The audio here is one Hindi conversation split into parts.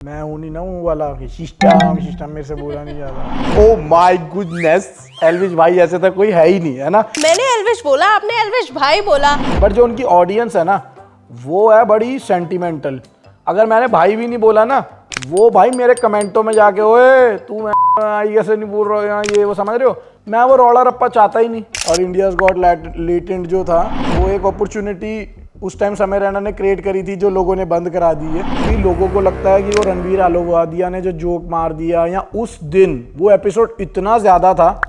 मैं हूं नहीं ना वो वाला कि सिस्टम मेरे से बोला नहीं जाता। ओ माय गुडनेस, एल्विश भाई ऐसे तो कोई है ही नहीं, है ना। मैंने एल्विश बोला, आपने एल्विश भाई बोला। बट जो उनकी ऑडियंस है ना वो है बड़ी सेंटिमेंटल। अगर मैंने भाई भी नहीं बोला ना, वो भाई मेरे कमेंटों में जाके ओए तू ऐसे नहीं बोल रहा यहाँ ये वो, समझ रहे हो। मैं वो रौला रप्पा चाहता ही नहीं। और इंडियाज गॉट लेटेंट जो था वो एक अपॉर्चुनिटी उस टाइम समय रैना ने क्रिएट करी थी, जो लोगों ने बंद करा दी है। कि लोगों को लगता है कि वो रणवीर अहलूवालिया ने जो जोक मार दिया, या उस दिन वो एपिसोड इतना ज्यादा था,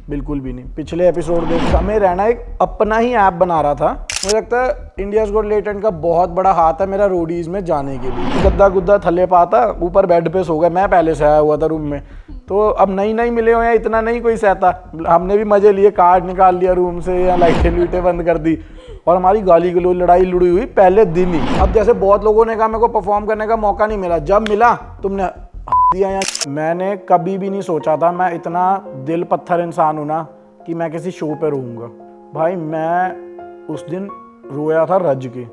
बिल्कुल भी नहीं। पिछले एपिसोड में समय रैना एक अपना ही ऐप बना रहा था। मुझे लगता है इंडियाज गॉट लेटेंट का बहुत बड़ा हाथ है मेरा रोडीज में जाने के लिए। गद्दा गुद्दा थल्ले पाता, ऊपर बेड पे सो गए। मैं पहले से आया हुआ था रूम में, तो अब नई मिले हो या इतना नहीं कोई सहता। हमने भी मजे लिए, कार्ड निकाल लिया रूम से या लाइटें लूटें बंद कर दी, और हमारी गाली गलोच लड़ाई लुड़ी हुई पहले दिन ही। अब जैसे बहुत लोगों ने कहा मेरे को परफॉर्म करने का मौका नहीं मिला, जब मिला तुमने दिया। या मैंने कभी भी नहीं सोचा था मैं इतना दिल पत्थर इंसान हूं ना कि मैं किसी शो पे रहूंगा। भाई मैं उस दिन रोया था रज के।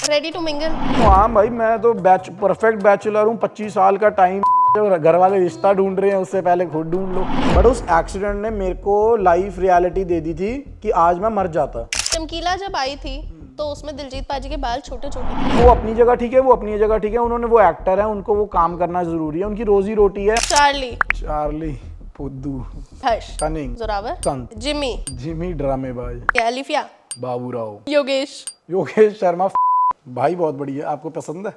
Ready to mingle. हाँ भाई, मैं तो परफेक्ट बैचलर हूँ। 25 साल का टाइम, घर वाले रिश्ता ढूंढ रहे हैं, उससे पहले खुद ढूंढ लो। बट उस एक्सीडेंट ने मेरे को लाइफ रियलिटी दे दी थी कि आज मैं मर जाता। चमकीला जब आई थी तो उसमें दिलजीत पाजी के बाल छोटे छोटे थे। वो अपनी जगह ठीक है, वो अपनी जगह ठीक है। उन्होंने, वो एक्टर है, उनको वो काम करना जरूरी है, उनकी रोजी रोटी है। चार्ली, फुद्दू, हर्ष, कनिंग, जोरावर, संत, जिमी, ड्रामेबाज, कैलिफिया, बाबूराव, योगेश शर्मा। भाई बहुत बढ़िया, आपको पसंद है?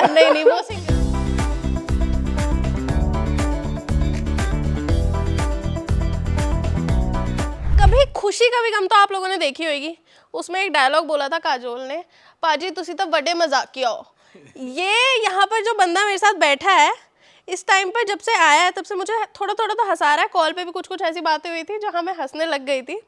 नहीं वो सिंगर। कभी खुशी कभी गम तो आप लोगों ने देखी होगी। उसमें एक डायलॉग बोला था काजोल ने, पाजी तुसी तो बड़े मजाकिया हो। ये यहाँ पर जो बंदा मेरे साथ बैठा है, इस टाइम पर जब से आया है तब से मुझे थोड़ा थोड़ा तो हंसा रहा है। कॉल पे भी कुछ ऐसी बातें हुई थी जहाँ मैं हंसने लग गई थी।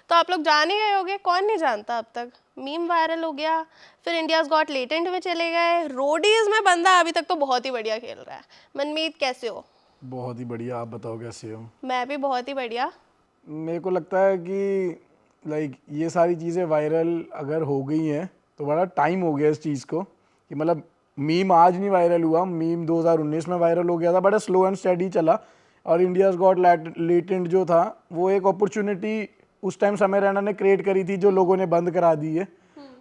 तो आप लोग जान ही गए होंगे, कौन नहीं जानता। अब तक मीम वायरल हो गया, फिर इंडियाज गॉट लेटेंट में चले गए, रोडीज में बंदा अभी तक तो बहुत ही बढ़िया खेल रहा है। मनमीत कैसे हो? बहुत ही बढ़िया, आप बताओ कैसे हो? मैं भी बहुत ही बढ़िया। मेरे को लगता है कि ये सारी चीज़ें वायरल अगर हो गई हैं तो बड़ा टाइम हो गया इस चीज़ को। कि मतलब मीम आज नहीं वायरल हुआ, मीम 2019 में वायरल हो गया था, बड़ा स्लो एंड स्टडी चला। और इंडियाज गॉट लेटेंट जो था वो एक अपॉर्चुनिटी उस टाइम समय रैना ने क्रिएट करी थी, जो लोगों ने बंद करा दी है।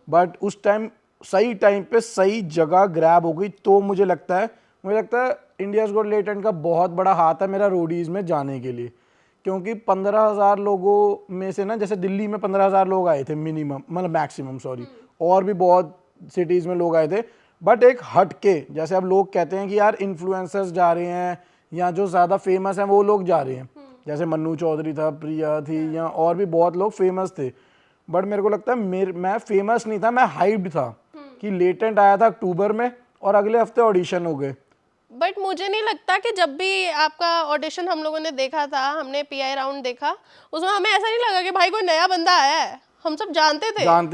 बट उस टाइम सही टाइम पे सही जगह ग्रैब हो गई। तो मुझे लगता है इंडियाज गॉट लेटेंट का बहुत बड़ा हाथ है मेरा रोडीज में जाने के लिए। क्योंकि 15,000 लोगों में से ना, जैसे दिल्ली में 15,000 लोग आए थे मिनिमम, मतलब मैक्सिमम, सॉरी, और भी बहुत सिटीज़ में लोग आए थे। बट एक हट के, जैसे अब लोग कहते हैं कि यार इन्फ्लुएंसर्स जा रहे हैं या जो ज़्यादा फेमस हैं वो लोग जा रहे हैं, जैसे मन्नू चौधरी था, प्रिया थी, या और भी बहुत लोग फेमस थे। बट मेरे को लगता है मैं फेमस नहीं था, मैं हाइप्ड था कि लेटेंट आया था अक्टूबर में और अगले हफ्ते ऑडिशन हो गए। बट मुझे नहीं लगता कि जब भी आपका ऑडिशन हम लोगों ने देखा था, हमने पीआई राउंड देखा, उसमें हमें ऐसा नहीं लगा कि भाई कोई नया बंदा आया है। हम सब जानते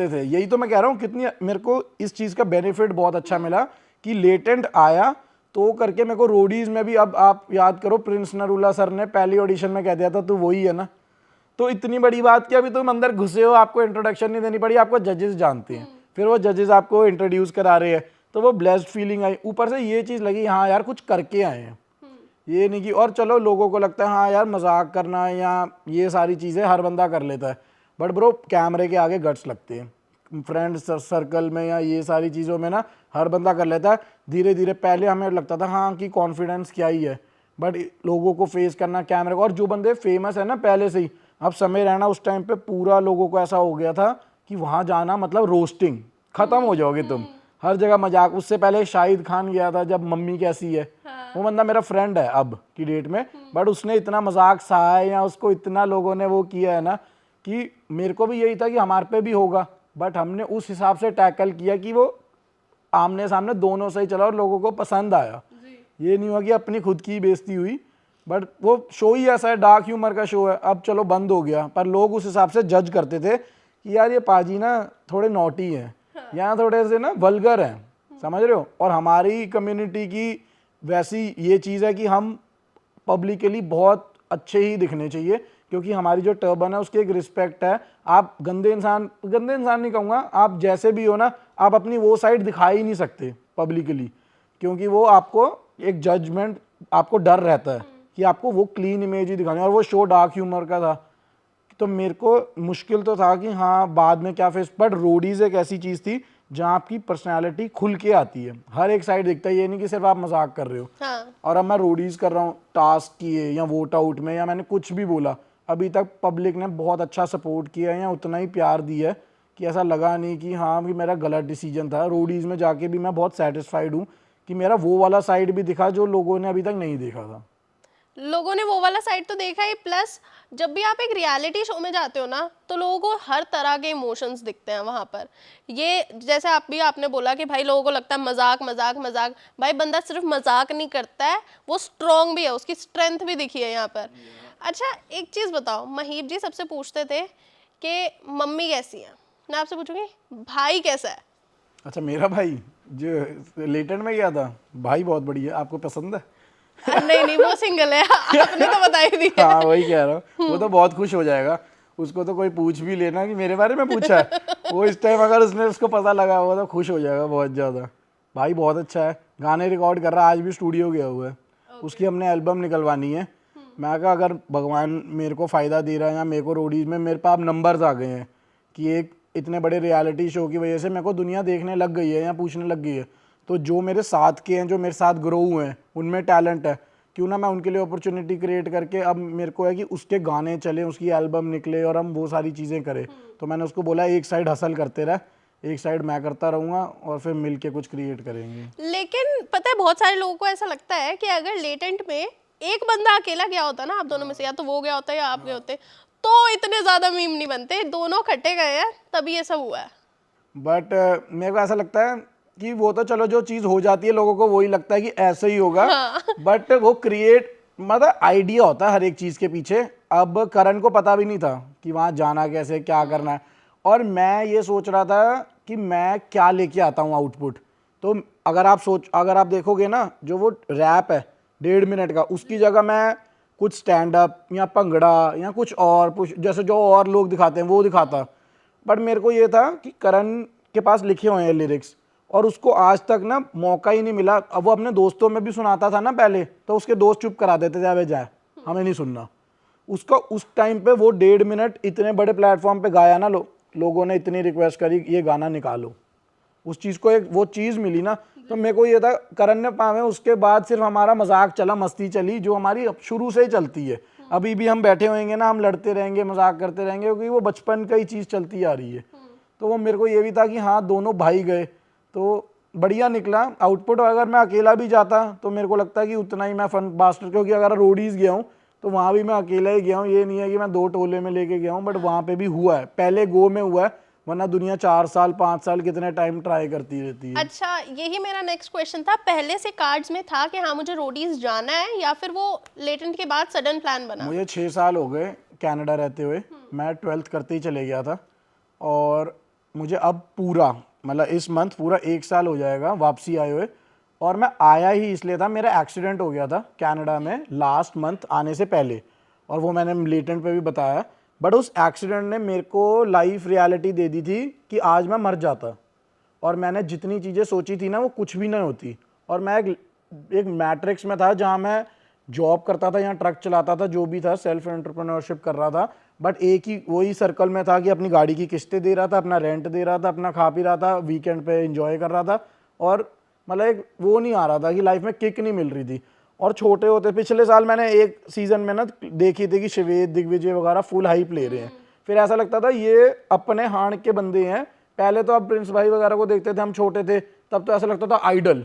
थे। यही तो मैं कह रहा हूँ, कितनी मेरे को इस चीज़ का बेनिफिट बहुत अच्छा मिला कि लेटेंट आया तो करके। मेरे को रोडीज में भी, अब आप याद करो, प्रिंस नरूला सर ने पहली ऑडिशन में कह दिया था तू वही है ना। तो इतनी बड़ी बात कि अभी तुम अंदर घुसे हो, आपको इंट्रोडक्शन नहीं देनी पड़ी, आपको जजेस जानते हैं, फिर वो जजेस आपको इंट्रोड्यूस करा रहे हैं, तो वो ब्लेस्ड फीलिंग आई। ऊपर से ये चीज़ लगी, हाँ यार कुछ करके आए हैं, ये नहीं कि, और चलो लोगों को लगता है हाँ यार मजाक करना या ये सारी चीज़ें हर बंदा कर लेता है। बट ब्रो, कैमरे के आगे गट्स लगते हैं। फ्रेंड सर्कल में या ये सारी चीज़ों में ना हर बंदा कर लेता है। धीरे धीरे पहले हमें लगता था हाँ कि कॉन्फिडेंस क्या ही है, बट लोगों को फेस करना, कैमरे को, और जो बंदे फेमस है ना पहले से ही, अब समय रहना उस टाइम पे पूरा लोगों को ऐसा हो गया था कि वहाँ जाना मतलब रोस्टिंग, ख़त्म हो जाओगे तुम, हर जगह मजाक। उससे पहले शाहिद खान गया था जब मम्मी कैसी है, वो बंदा मेरा फ्रेंड है अब की डेट में, बट उसने इतना मजाक सहा है या उसको इतना लोगों ने वो किया है ना, कि मेरे को भी यही था कि हमारे पे भी होगा। बट हमने उस हिसाब से टैकल किया कि वो आमने सामने दोनों से ही चला और लोगों को पसंद आया। ये नहीं हुआ कि अपनी खुद की बेइज्जती हुई। बट वो शो ही ऐसा है, डार्क ह्यूमर का शो है, अब चलो बंद हो गया, पर लोग उस हिसाब से जज करते थे कि यार ये पाजी ना थोड़े नॉटी हैं, यहाँ थोड़े से ना वल्गर हैं, समझ रहे हो। और हमारी कम्युनिटी की वैसी ये चीज़ है कि हम पब्लिकली बहुत अच्छे ही दिखने चाहिए, क्योंकि हमारी जो टर्बन है उसकी एक रिस्पेक्ट है। आप गंदे इंसान नहीं कहूँगा, आप जैसे भी हो ना, आप अपनी वो साइड दिखा ही नहीं सकते पब्लिकली, क्योंकि वो आपको एक जजमेंट, आपको डर रहता है कि आपको वो क्लीन इमेज ही दिखानी है, और वो शो डार्क ह्यूमर का था, तो मेरे को मुश्किल तो था कि हाँ बाद में क्या फेस, बट रोडीज एक ऐसी चीज़ थी जहाँ आपकी पर्सनालिटी खुल के आती है, हर एक साइड दिखता है, ये नहीं कि सिर्फ आप मजाक कर रहे हो। हाँ और अब मैं रोडीज कर रहा हूँ टास्क किए या वोट आउट में, या मैंने कुछ भी बोला, अभी तक पब्लिक ने बहुत अच्छा सपोर्ट किया है या उतना ही प्यार दिया है कि ऐसा लगा नहीं कि हाँ कि मेरा गलत डिसीजन था। रोडीज में जाके भी मैं बहुत सेटिस्फाइड हूँ कि मेरा वो वाला साइड भी दिखा जो लोगों ने अभी तक नहीं देखा था। लोगों ने वो वाला साइड तो देखा ही, प्लस जब भी आप एक रियलिटी शो में जाते हो ना तो लोगों को हर तरह के इमोशंस दिखते हैं वहाँ पर। ये जैसे आपने बोला कि भाई लोगों को लगता है मजाक मजाक मजाक, भाई बंदा सिर्फ मजाक नहीं करता है, वो स्ट्रॉन्ग भी है, उसकी स्ट्रेंथ भी दिखी है यहाँ पर। अच्छा एक चीज़ बताओ, महीप जी सबसे पूछते थे कि मम्मी कैसी है, मैं आपसे पूछूंगी भाई कैसा है? अच्छा मेरा भाई जो लेटेंट में गया था, भाई बहुत बढ़िया, आपको पसंद है? नहीं नहीं, वो सिंगल है, आपने तो बता ही दिया। हाँ वही कह रहा हूँ, वो तो बहुत खुश हो जाएगा, उसको तो कोई पूछ भी लेना कि मेरे बारे में पूछा है, वो इस टाइम अगर उसको पता लगा हुआ तो खुश हो जाएगा बहुत ज़्यादा। भाई बहुत अच्छा है, गाने रिकॉर्ड कर रहा है, आज भी स्टूडियो गया हुआ है, उसकी हमने एल्बम निकलवानी है। मैं कहा अगर भगवान मेरे को फ़ायदा दे रहा है या मेरे को रोडीज में मेरे पास नंबर्स आ गए हैं कि एक इतने बड़े रियलिटी शो की वजह से मेरे को दुनिया देखने लग गई है या पूछने लग गई है, तो जो मेरे साथ के हैं, जो मेरे साथ ग्रो हुए हैं, उनमें टैलेंट है, क्यों ना मैं उनके लिए अपॉर्चुनिटी क्रिएट करके, अब मेरे को है कि उसके गाने चले, उसकी एल्बम निकले और हम वो सारी चीज़ें करें। तो मैंने उसको बोला एक साइड हसल करते रह, एक साइड मैं करता रहूँगा और फिर मिल के कुछ क्रिएट करेंगे। लेकिन पता है बहुत सारे लोगों को ऐसा लगता है कि अगर लेटेंट में एक बंदा अकेला गया होता ना आप दोनों में से, या तो वो गया होता या आप गए होते, तो इतने ज्यादा मीम नहीं बनते, दोनों इकट्ठे गए हैं तभी ये सब हुआ है। बट मेरे को ऐसा लगता है कि वो तो चलो जो चीज़ हो जाती है लोगों को वही लगता है कि ऐसे ही होगा, बट वो क्रिएट मतलब आइडिया होता है हर एक चीज़ के पीछे। अब करण को पता भी नहीं था कि वहाँ जाना कैसे, क्या करना है, और मैं ये सोच रहा था कि मैं क्या लेके आता हूँ आउटपुट। तो अगर आप देखोगे ना, जो वो रैप है 1.5 मिनट का, उसकी जगह मैं कुछ स्टैंड अप या भंगड़ा या कुछ और जैसे जो और लोग दिखाते हैं वो दिखाता। बट मेरे को ये था कि करण के पास लिखे हुए हैं लिरिक्स, और उसको आज तक ना मौका ही नहीं मिला। अब वो अपने दोस्तों में भी सुनाता था ना पहले, तो उसके दोस्त चुप करा देते थे, अबे जाए हमें नहीं सुनना। उसका उस टाइम पे वो 1.5 मिनट इतने बड़े प्लेटफॉर्म पे गाया ना, लोगों ने इतनी रिक्वेस्ट करी ये गाना निकालो, उस चीज़ को एक वो चीज़ मिली ना। तो मेरे को ये था करण ने पावे, उसके बाद सिर्फ हमारा मजाक चला, मस्ती चली, जो हमारी शुरू से ही चलती है। अभी भी हम बैठे होंगे ना, हम लड़ते रहेंगे, मजाक करते रहेंगे, क्योंकि वो बचपन का ही चीज़ चलती आ रही है। तो वो मेरे को ये भी था कि हाँ दोनों भाई गए तो बढ़िया निकला आउटपुट। अगर मैं अकेला भी जाता तो मेरे को लगता है कि उतना ही मैं फन बास्टर, क्योंकि अगर रोडीज गया हूँ तो वहाँ भी मैं अकेला ही गया हूँ, ये नहीं है कि मैं 2 टोले में लेके गया हूँ, बट वहाँ पे भी हुआ है, पहले गो में हुआ है, वरना दुनिया 4 साल 5 साल कितने टाइम ट्राई करती रहती है। अच्छा यही मेरा नेक्स्ट क्वेश्चन था, पहले से कार्ड्स में था कि हाँ मुझे रोडीज जाना है, या फिर वो लेटेंट के बाद सडन प्लान बना? मुझे 6 साल हो गए कनाडा रहते हुए, मैं 12th करते ही चले गया था, और मुझे अब पूरा मतलब इस मंथ पूरा 1 साल हो जाएगा वापसी आए हुए। और मैं आया ही इसलिए था, मेरा एक्सीडेंट हो गया था कनाडा में लास्ट मंथ आने से पहले, और वो मैंने लेटेंट पे भी बताया। बट उस एक्सीडेंट ने मेरे को लाइफ रियलिटी दे दी थी कि आज मैं मर जाता, और मैंने जितनी चीज़ें सोची थी ना वो कुछ भी नहीं होती। और मैं एक मैट्रिक्स में था जहाँ मैं जॉब करता था या ट्रक चलाता था, जो भी था, सेल्फ एंटरप्रेन्योरशिप कर रहा था, बट एक ही वही सर्कल में था कि अपनी गाड़ी की किस्तें दे रहा था, अपना रेंट दे रहा था, अपना खा पी रहा था, वीकेंड पे एंजॉय कर रहा था, और मतलब एक वो नहीं आ रहा था कि लाइफ में किक नहीं मिल रही थी। और छोटे होते पिछले साल मैंने एक सीज़न में ना देखी थी कि शिवेद दिग्विजय वगैरह फुल हाइप ले रहे हैं, फिर ऐसा लगता था ये अपने हाण के बंदे हैं। पहले तो अब प्रिंस भाई वगैरह को देखते थे, हम छोटे थे तब तो ऐसा लगता था आइडल,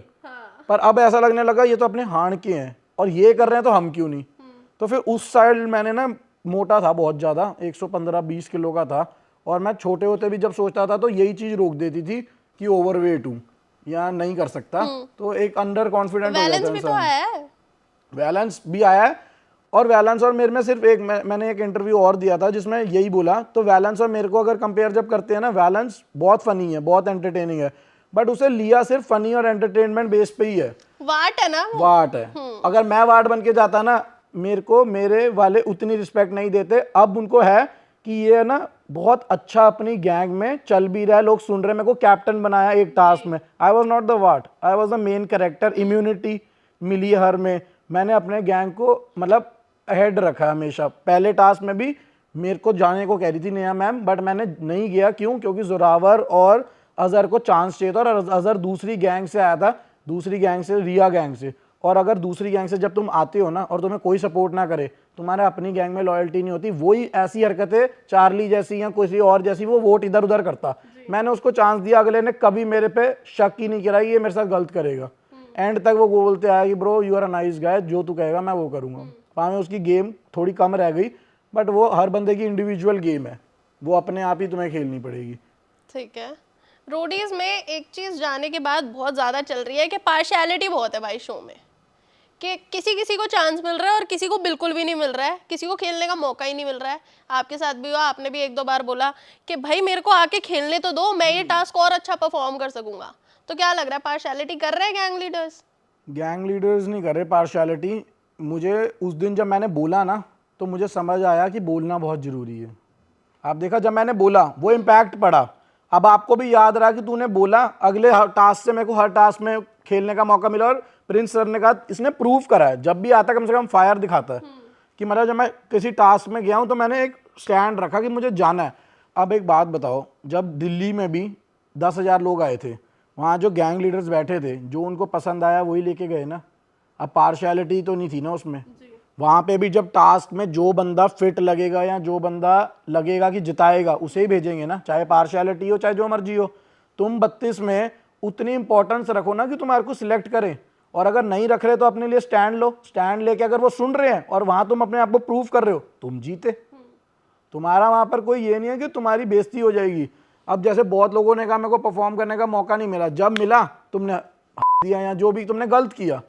पर अब ऐसा लगने लगा ये तो अपने हाण के हैं और ये कर रहे हैं तो हम क्यों नहीं। तो फिर उस साइड मैंने ना, मोटा था बहुत ज़्यादा, 115-20 किलो का था, और मैं छोटे होते भी जब सोचता था तो यही चीज़ रोक देती थी कि ओवरवेट हूँ या नहीं कर सकता, तो एक अंडर कॉन्फिडेंट हो जाता है भी तो आया है। बैलेंस भी आया है, और बैलेंस और मेरे में सिर्फ एक मैंने एक इंटरव्यू और दिया था जिसमें यही बोला, तो बैलेंस और मेरे को अगर कंपेयर जब करते हैं ना, बैलेंस बहुत फनी है, बहुत एंटरटेनिंग है, बट उसे लिया सिर्फ फनी और एंटरटेनमेंट बेस पे ही है। वाट है ना वो? वाट है। अगर मैं वाट बन के जाता ना, मेरे को मेरे वाले उतनी रिस्पेक्ट नहीं देते। अब उनको है कि ये ना बहुत अच्छा अपनी गैंग में चल भी रहा है, लोग सुन रहे हैं, मेरे को कैप्टन बनाया एक टास्क में। I was not the what, I was the main character. Immunity मिली हर में, मैंने अपने गैंग को मतलब अहेड रखा है हमेशा। पहले टास्क में भी मेरे को जाने को कह रही थी नेहा मैम, बट मैंने नहीं गया। क्यों? क्योंकि जोरावर और अजहर को चांस चाहिए था, और अजहर दूसरी गैंग से आया था, दूसरी गैंग से, रिया गैंग से। और अगर दूसरी गैंग से जब तुम आते हो ना और तुम्हें कोई सपोर्ट ना करे, तुम्हारे अपनी गैंग में लॉयल्टी नहीं होती। वही ऐसी हरकतें चार्ली जैसी या किसी और जैसी, वो वोट इधर उधर करता। मैंने उसको चांस दिया, अगले ने कभी मेरे पे शक ही नहीं किया ये मेरे साथ गलत करेगा। एंड तक वो बोलते आया कि bro you are a nice guy, जो तू कहेगा मैं वो करूंगा। वहाँ में उसकी गेम थोड़ी कम रह गई, बट वो हर बंदे की इंडिविजुअल गेम है, वो अपने आप ही तुम्हें खेलनी पड़ेगी। ठीक है। रोडीज में एक चीज जाने के बाद बहुत ज्यादा चल रही है कि पार्शियलिटी बहुत है भाई शो में, कि किसी किसी को चांस मिल रहा है और किसी को बिल्कुल भी नहीं मिल रहा है, किसी को खेलने का मौका ही नहीं मिल रहा है। आपके साथ भी हुआ, आपने भी एक दो बार बोला कि भाई मेरे को आके खेलने तो दो, मैं ये टास्क और अच्छा परफॉर्म कर सकूंगा। तो क्या लग रहा है, पार्शियलिटी कर रहे हैं गैंग लीडर्स? गैंग लीडर्स नहीं कर रहे पार्शियलिटी। मुझे उस दिन जब मैंने बोला ना, तो मुझे समझ आया कि बोलना बहुत ज़रूरी है। आप देखा, जब मैंने बोला वो इम्पैक्ट पड़ा। अब आपको भी याद रहा कि तूने बोला, अगले टास्क से मेरे को हर टास्क में खेलने का मौका मिला। और प्रिंस सर ने कहा इसने प्रूव करा है, जब भी आता कम से कम फायर दिखाता है कि मतलब जब मैं किसी टास्क में गया हूँ तो मैंने एक स्टैंड रखा कि मुझे जाना है। अब एक बात बताओ, जब दिल्ली में भी 10,000 लोग आए थे, वहाँ जो गैंग लीडर्स बैठे थे, जो उनको पसंद आया वही लेके गए ना। अब पार्शियलिटी तो नहीं थी ना उसमें। वहाँ पे भी जब टास्क में जो बंदा फिट लगेगा या जो बंदा लगेगा कि जिताएगा उसे ही भेजेंगे ना, चाहे पार्शियलिटी हो चाहे जो मर्जी हो। तुम 32 में उतनी इंपॉर्टेंस रखो ना कि तुम्हारे को सिलेक्ट करें, और अगर नहीं रख रहे तो अपने लिए स्टैंड लो। स्टैंड लेके अगर वो सुन रहे हैं और वहाँ तुम अपने आप को प्रूव कर रहे हो, तुम जीते। तुम्हारा वहाँ पर कोई ये नहीं है कि तुम्हारी बेइज्जती हो जाएगी। अब जैसे बहुत लोगों ने कहा मेरे को परफॉर्म करने का मौका नहीं मिला, जब मिला तुमने दिया या जो भी तुमने गलत किया,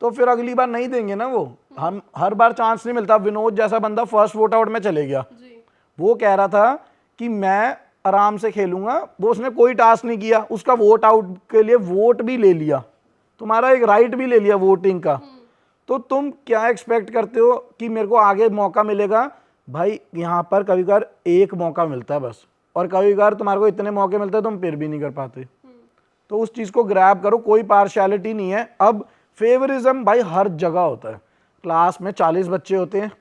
तो फिर अगली बार नहीं देंगे ना वो। हम हर बार चांस नहीं मिलता। विनोद जैसा बंदा फर्स्ट वोट आउट में चले गया, वो कह रहा था कि मैं आराम से खेलूंगा, वो उसने कोई टास्क नहीं किया, उसका वोट आउट के लिए वोट भी ले लिया, तुम्हारा एक राइट भी ले लिया वोटिंग का। तो तुम क्या एक्सपेक्ट करते हो कि मेरे को आगे मौका मिलेगा? भाई यहाँ पर कभी कभार एक मौका मिलता है बस, और कभी कभार तुम्हारे को इतने मौके मिलते हैं तुम फिर भी नहीं कर पाते। तो उस चीज़ को ग्रैब करो, कोई पार्शियलिटी नहीं है। अब फेवरिज्म भाई हर जगह होता है। क्लास में 40 बच्चे होते हैं,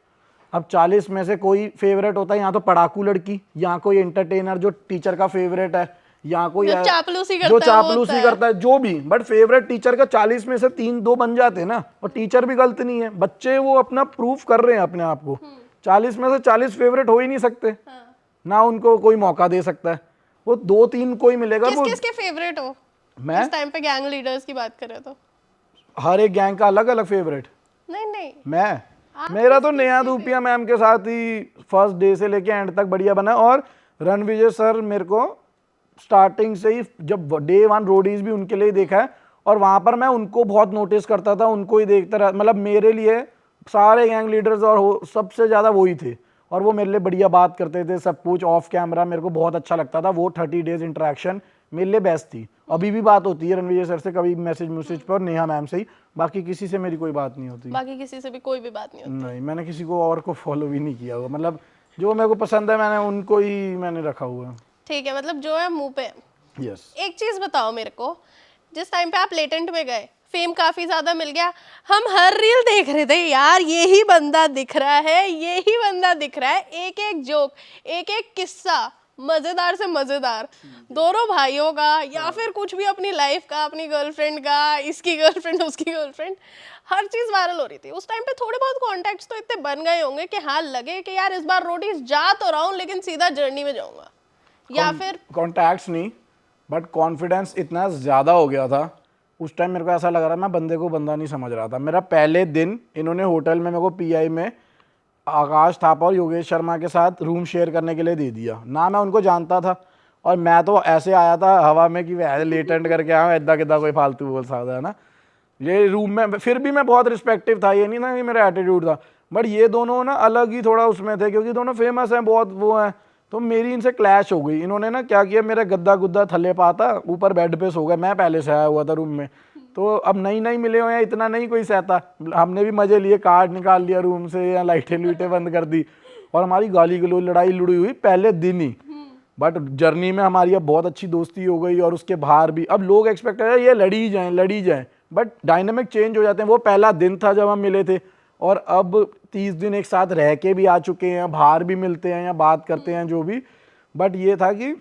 अब 40 में से कोई फेवरेट होता है, यहाँ तो पढ़ाकू लड़की, यहाँ कोई एंटरटेनर जो टीचर का फेवरेट है, यहाँ कोई जो चापलूसी जो चापलूसी करता है, जो भी, बट फेवरेट टीचर का 40 में से 3-2 बन जाते हैं ना। और टीचर भी गलत नहीं है, बच्चे वो अपना प्रूफ कर रहे हैं अपने आप को। 40 में से 40 फेवरेट हो ही नहीं सकते ना, उनको कोई मौका दे सकता है। वो 2-3 कोई मिलेगा। किस किस के फेवरेट हो मैं इस टाइम पे गैंग लीडर्स की बात करें तो? हर एक गैंग का अलग अलग फेवरेट। नहीं मेरा तो नेहा धूपिया मैम के साथ ही फर्स्ट डे से लेके एंड तक बढ़िया बना। और रणविजय सर मेरे को स्टार्टिंग से ही, जब डे 1 रोडीज भी उनके लिए देखा है, और वहाँ पर मैं उनको बहुत नोटिस करता था, उनको ही देखता रहा। मतलब मेरे लिए सारे गैंग लीडर्स और सबसे ज़्यादा वही थे, और वो मेरे लिए बढ़िया बात करते थे, सब कुछ ऑफ कैमरा मेरे को बहुत अच्छा लगता था। वो 30 डेज इंटरेक्शन मेरे लिए बेस्ट थी। अभी भी बात होती है रणविजय सर से, कभी मैसेज पर, नेहा मैम से ही, बाकी किसी से मेरी कोई बात नहीं होती। बाकी किसी से भी कोई भी बात नहीं होती? नहीं, मैंने किसी को और को फॉलो भी नहीं किया हुआ। मतलब जो मेरे को पसंद है मैंने उनको ही मैंने रखा हुआ है। ठीक है, मतलब जो है मुंह पे। यस। एक चीज बताओ मेरे को, जिस टाइम पे आप लेटेंट में गए, फेम काफी ज्यादा मिल गया, हम हर रील देख रहे थे यार, यही बंदा दिख रहा है, यही बंदा दिख रहा है। एक एक जोक, एक एक किस्सा मजेदार से मजेदार, दोनों भाइयों का या फिर कुछ भी अपनी लाइफ का, अपनी गर्लफ्रेंड का, इसकी गर्लफ्रेंड उसकी गर्लफ्रेंड, हर चीज वायरल हो रही थी। उस टाइम पे थोड़े बहुत कॉन्टेक्ट्स तो इतने बन गए होंगे कि हाँ लगे कि यार इस बार रोडीज जा तो रहा हूँ लेकिन सीधा जर्नी में जाऊंगा, या फिर कॉन्टैक्ट्स नहीं, बट कॉन्फिडेंस इतना ज़्यादा हो गया था उस टाइम। मेरे को ऐसा लग रहा था मैं बंदे को बंदा नहीं समझ रहा था। मेरा पहले दिन इन्होंने होटल में मेरे को पीआई में आकाश थापा और योगेश शर्मा के साथ रूम शेयर करने के लिए दे दिया ना। मैं उनको जानता था, और मैं तो ऐसे आया था हवा में कि वह लेटेंट करके आया, इदा किदा कोई फालतू बोल सकता है ना। ये रूम में फिर भी मैं बहुत रिस्पेक्टिव था, ये नहीं था कि मेरा एटीट्यूड था, बट ये दोनों ना अलग ही थोड़ा उसमें थे, क्योंकि दोनों फेमस हैं, बहुत वो हैं। तो मेरी इनसे क्लैश हो गई। इन्होंने ना क्या किया, मेरा गद्दा गुद्दा थल्ले पाता, ऊपर बेड पे सो गए। मैं पहले से आया हुआ था रूम में, तो अब नई मिले हुए हैं, इतना नहीं कोई सहता। हमने भी मजे लिए, कार्ड निकाल लिया रूम से या लाइटें लुइटें बंद कर दी, और हमारी गाली गलोच लड़ाई लुड़ी हुई पहले दिन ही। बट जर्नी में हमारी अब बहुत अच्छी दोस्ती हो गई, और उसके बाहर भी अब लोग एक्सपेक्ट कर रहे हैं ये लड़ी जाएं। बट डायनामिक चेंज हो जाते हैं। वो पहला दिन था जब हम मिले थे, और अब 30 दिन एक साथ रह के भी आ चुके हैं, बाहर भी मिलते हैं या बात करते हैं जो भी। बट ये था कि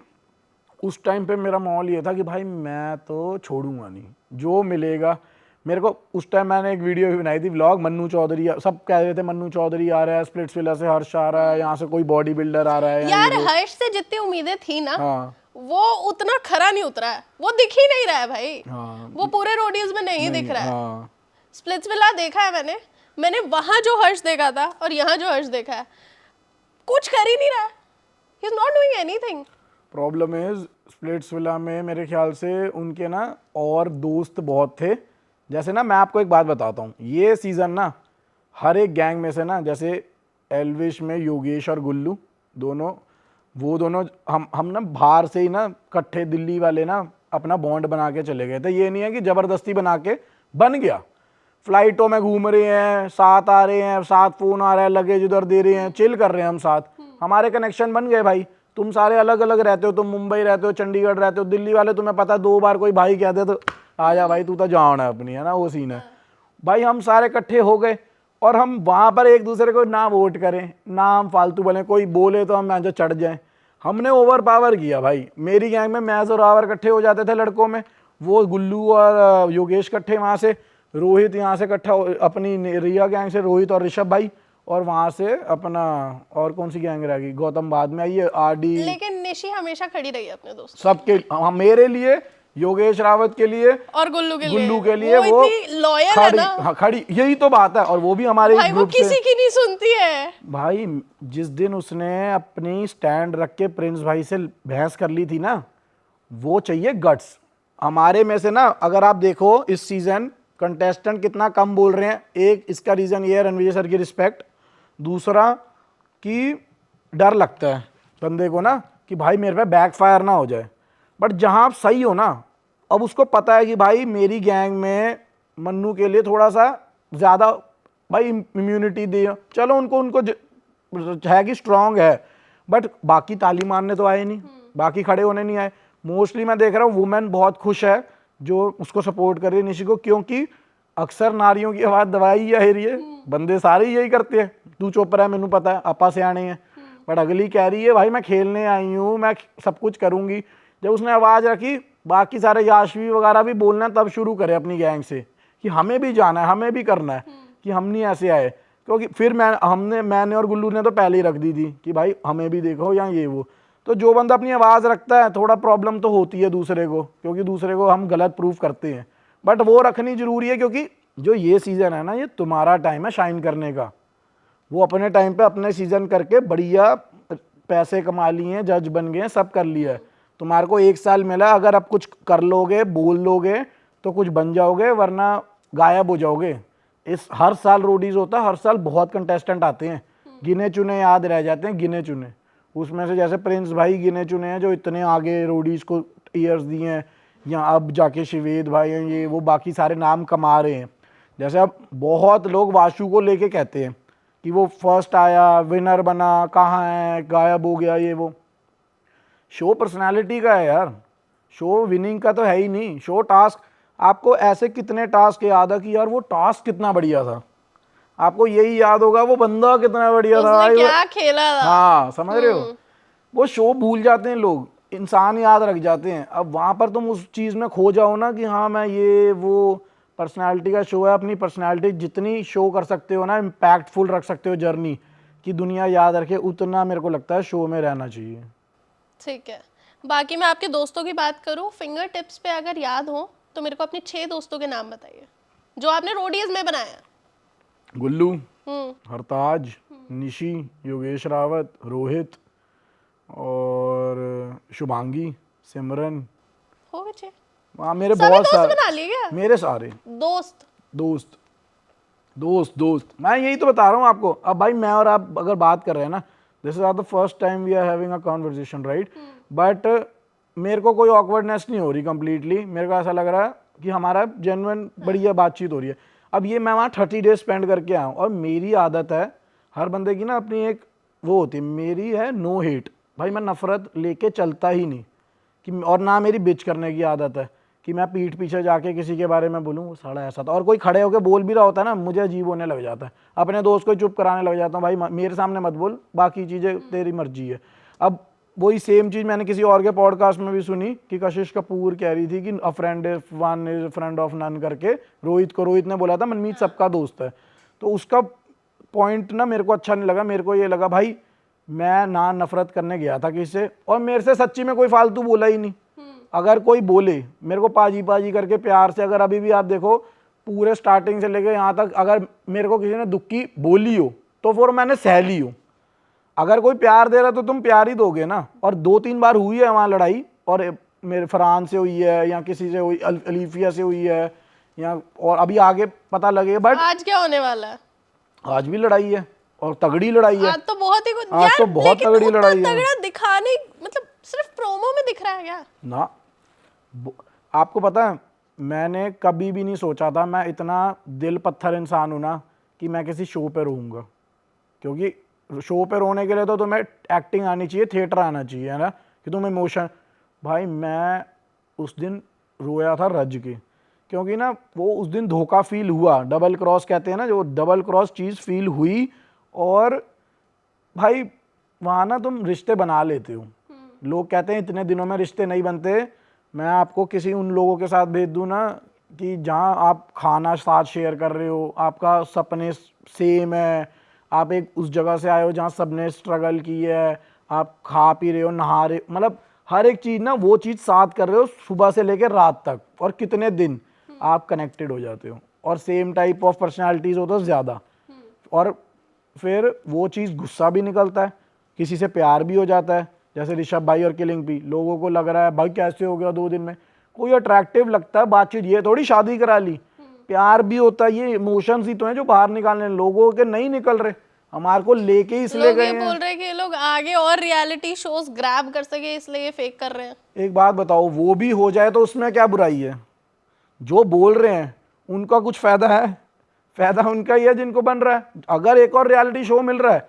उस टाइम पे मेरा माहौल ये था कि भाई मैं तो छोड़ूंगा नहीं, जो मिलेगा मेरे को। उस टाइम मैंने एक वीडियो भी बनाई थी, व्लॉग, मन्नू चौधरी, सब कह रहे थे मन्नू चौधरी आ रहा है, स्प्लिट्सविला से हर्ष आ रहा है, यहाँ से कोई बॉडी बिल्डर आ रहा है यार हर्ष से जितनी उम्मीदें थी ना, हाँ वो उतना खरा नहीं उतरा है, वो दिख ही नहीं रहा है भाई। हाँ वो पूरे रोडीज में नहीं दिख रहा है। हाँ स्प्लिट्सविला देखा है मैंने वहां जो हर्ष देखा था और यहाँ जो हर्ष देखा है, कुछ कर ही नहीं रहा है। He is not doing anything. Problem is Splitsvilla में मेरे ख्याल से उनके ना और दोस्त बहुत थे। जैसे ना मैं आपको एक बात बताता हूँ, ये सीज़न ना हर एक गैंग में से ना, जैसे एल्विश में योगेश और गुल्लू दोनों, वो दोनों हम ना बाहर से ही ना इकट्ठे दिल्ली वाले ना अपना बॉन्ड बना के चले गए थे। ये नहीं है कि ज़बरदस्ती बना के बन गया। फ्लाइटों में घूम रहे हैं, साथ आ रहे हैं, साथ फ़ोन आ रहा है, लगेज उधर दे रहे हैं, चिल कर रहे हैं हम साथ। हमारे कनेक्शन बन गए भाई। तुम सारे अलग अलग रहते हो, तुम मुंबई रहते हो, चंडीगढ़ रहते हो, दिल्ली वाले तुम्हें पता 2 बार कोई भाई कहते तो आ जा भाई, तू तो जान है अपनी, है ना, वो सीन है भाई। हम सारे इकट्ठे हो गए और हम वहाँ पर एक दूसरे को ना वोट करें ना हम फालतू बने, कोई बोले तो हम जो चढ़ जाएं। हमने ओवर पावर किया भाई। मेरी गैंग में मैज और रावर इकट्ठे हो जाते थे लड़कों में, वो गुल्लू और योगेश इकट्ठे, वहाँ से रोहित यहाँ से इकट्ठा, अपनी रिया गैंग से रोहित और ऋषभ भाई, और वहाँ से अपना और कौन सी गैंग रह गई, गौतम बाद में आई है, आरडी। लेकिन निशी हमेशा खड़ी रही है अपने दोस्त सबके, हाँ, मेरे लिए, योगेश रावत के लिए और गुल्लू के लिए वो इतनी लॉयल है खड़ी, ना। हाँ खड़ी, यही तो बात है। और वो भी हमारे भाई वो ग्रुप से किसी की नहीं सुनती है भाई। जिस दिन उसने अपनी स्टैंड रख के प्रिंस भाई से बहस कर ली थी ना, वो चाहिए गट्स। हमारे में से ना अगर आप देखो इस सीजन कंटेस्टेंट कितना कम बोल रहे हैं, एक इसका रीजन ये है रणवीर सर की रिस्पेक्ट, दूसरा कि डर लगता है बंदे को ना कि भाई मेरे पे बैकफायर ना हो जाए। बट जहाँ आप सही हो ना, अब उसको पता है कि भाई मेरी गैंग में मन्नू के लिए थोड़ा सा ज़्यादा भाई इम्यूनिटी दे, चलो उनको है कि स्ट्रांग है, बट बाकी ताली मारने तो आए नहीं, बाकी खड़े होने नहीं आए। मोस्टली मैं देख रहा हूँ वुमेन बहुत खुश है जो उसको सपोर्ट कर रही है निशी को, क्योंकि अक्सर नारियों की आवाज़ दबाई ही है, बंदे सारे यही करते हैं, तू चुप रहा है, मैनू पता है आपा से आने हैं। बट अगली कह रही है भाई मैं खेलने आई हूँ, मैं सब कुछ करूँगी। जब उसने आवाज़ रखी, बाकी सारे याशवी वगैरह भी बोलना तब शुरू करे अपनी गैंग से कि हमें भी जाना है, हमें भी करना है, कि हम नहीं ऐसे आए। क्योंकि फिर मैंने और गुल्लू ने तो पहले ही रख दी थी कि भाई हमें भी देखो या ये वो। तो जो बंदा अपनी आवाज़ रखता है, थोड़ा प्रॉब्लम तो होती है दूसरे को, क्योंकि दूसरे को हम गलत प्रूफ करते हैं, बट वो रखनी ज़रूरी है। क्योंकि जो ये सीज़न है ना, ये तुम्हारा टाइम है शाइन करने का। वो अपने टाइम पे अपने सीज़न करके बढ़िया पैसे कमा लिए हैं, जज बन गए हैं, सब कर लिया है। तुम्हारे को 1 साल मिला, अगर आप कुछ कर लोगे, बोल लोगे तो कुछ बन जाओगे, वरना गायब हो जाओगे। इस हर साल रोडीज होता है, हर साल बहुत कंटेस्टेंट आते हैं, गिने चुने याद रह जाते हैं, गिने चुने। उसमें से जैसे प्रिंस भाई गिने चुने हैं जो इतने आगे रोडीज को ईयर्स दिए हैं, या अब जाके शिवेद भाई हैं, ये वो बाकी सारे नाम कमा रहे हैं। जैसे अब बहुत लोग वाशु को लेके कहते हैं कि वो फर्स्ट आया, विनर बना, कहाँ है, गायब हो गया, ये वो। शो पर्सनालिटी का है यार, शो विनिंग का तो है ही नहीं। शो टास्क, आपको ऐसे कितने टास्क याद है कि यार वो टास्क कितना बढ़िया था, आपको यही याद होगा वो बंदा कितना बढ़िया था, उसने क्या खेला था। हाँ समझ रहे हो। वो शो भूल जाते हैं लोग, इंसान याद रख जाते हैं। अब वहाँ पर तुम उस चीज़ में खो जाओ ना कि हाँ मैं ये वो, पर्सनालिटी का शो है, अपनी पर्सनालिटी जितनी शो कर सकते हो ना, इम्पैक्टफुल रख सकते हो जर्नी कि दुनिया याद रखे, उतना मेरे को लगता है शो में रहना चाहिए। ठीक है, बाकी मैं आपके दोस्तों की बात करूं, फिंगर टिप्स पे अगर याद हो तो मेरे को अपने 6 दोस्तों के नाम बताइए जो आपने रोडीज में बनाया। गुल्लू, हरताज, निशी, योगेश रावत, रोहित और शुभांगी, सिमरन। हो गए 6? हाँ मेरे सभी बहुत दोस्त सारे, बना लिए क्या? मेरे सारे दोस्त दोस्त मैं यही तो बता रहा हूँ आपको। अब भाई मैं और आप अगर बात कर रहे हैं ना, this is the first time we are having a conversation right, but मेरे को कोई ऑकवर्डनेस नहीं हो रही कंप्लीटली। मेरे को ऐसा लग रहा है कि हमारा जेन्युइन बढ़िया बातचीत हो रही है। अब ये मैं वहाँ 30 डेज स्पेंड करके आया हूँ, और मेरी आदत है, हर बंदे की ना अपनी एक वो होती है, मेरी है नो हेट। भाई मैं नफरत लेके चलता ही नहीं कि, और ना मेरी बिच करने की आदत है कि मैं पीठ पीछे जाके किसी के बारे में बोलूँ, वो साला ऐसा था। और कोई खड़े होकर बोल भी रहा होता है ना, मुझे अजीब होने लग जाता है, अपने दोस्त को चुप कराने लग जाता हूँ, भाई मेरे सामने मत बोल, बाकी चीज़ें तेरी मर्जी है। अब वही सेम चीज़ मैंने किसी और के पॉडकास्ट में भी सुनी कि कशिश कपूर कह रही थी कि a friend one is friend of none करके, रोहित ने बोला था मनमीत सबका दोस्त है। तो उसका पॉइंट ना मेरे को अच्छा नहीं लगा। मेरे को ये लगा भाई मैं ना नफरत करने गया था किसी से, और मेरे से सच्ची में कोई फालतू बोला ही नहीं। अगर कोई बोले मेरे को पाजी पाजी करके प्यार से, अगर अभी भी आप देखो पूरे स्टार्टिंग से लेके यहाँ तक अगर मेरे को किसी ने दुख की बोली हो तो फिर मैंने सह ली हो। अगर कोई प्यार दे रहा तो तुम प्यार ही दोगे ना। और 2-3 बार हुई है वहाँ लड़ाई, और मेरे फरहान से हुई है या किसी से हुई, अलीफिया से हुई है, या और अभी आगे पता लगे। बट आज क्या होने वाला है? आज भी लड़ाई है और तगड़ी लड़ाई है। आज तो बहुत ही कुछ आज यार, तो बहुत लेकिन तगड़ी उतना लड़ाई है। तगड़ा दिखाने, मतलब सिर्फ प्रोमो में दिख रहा है क्या? ना आपको पता है मैंने कभी भी नहीं सोचा था, मैं इतना दिल पत्थर इंसान हूं ना कि मैं किसी शो पे रोऊंगा। क्योंकि शो पे रोने के लिए तो तुम्हें एक्टिंग आनी चाहिए, थिएटर आना चाहिए, है ना, कि तुम इमोशन। भाई मैं उस दिन रोया था रज के, क्योंकि ना वो उस दिन धोखा फील हुआ, डबल क्रॉस कहते हैं ना, जो डबल क्रॉस चीज़ फील हुई। और भाई वहाँ ना तुम रिश्ते बना लेते हो, लोग कहते हैं इतने दिनों में रिश्ते नहीं बनते। मैं आपको किसी उन लोगों के साथ भेज दूँ ना कि जहाँ आप खाना साथ शेयर कर रहे हो, आपका सपने सेम है, आप एक उस जगह से आए हो जहाँ सबने स्ट्रगल की है, आप खा पी रहे हो, नहा रहे हो, मतलब हर एक चीज़ ना वो चीज़ साथ कर रहे हो सुबह से लेकर रात तक, और कितने दिन आप कनेक्टेड हो जाते हो, और सेम टाइप ऑफ पर्सनैलिटीज़ हो तो ज़्यादा। और फिर वो चीज़ गुस्सा भी निकलता है, किसी से प्यार भी हो जाता है, जैसे ऋषभ भाई और किलिंग भी। लोगों को लग रहा है भाई कैसे हो गया 2 दिन में, कोई अट्रैक्टिव लगता है बातचीत, ये थोड़ी शादी करा ली, प्यार भी होता है। ये इमोशंस ही तो हैं जो बाहर निकालने, लोगों के नहीं निकल रहे, हमारे को लेके इसलिए लोग गए ये हैं। बोल रहे हैं कि ये लोग आगे और रियलिटी शोज ग्रैब कर सके, इसलिए ये फेक कर रहे हैं। एक बात बताओ, वो भी हो जाए तो उसमें क्या बुराई है? जो बोल रहे हैं उनका कुछ फायदा है? फायदा उनका ही है जिनको बन रहा है। अगर एक और रियलिटी शो मिल रहा है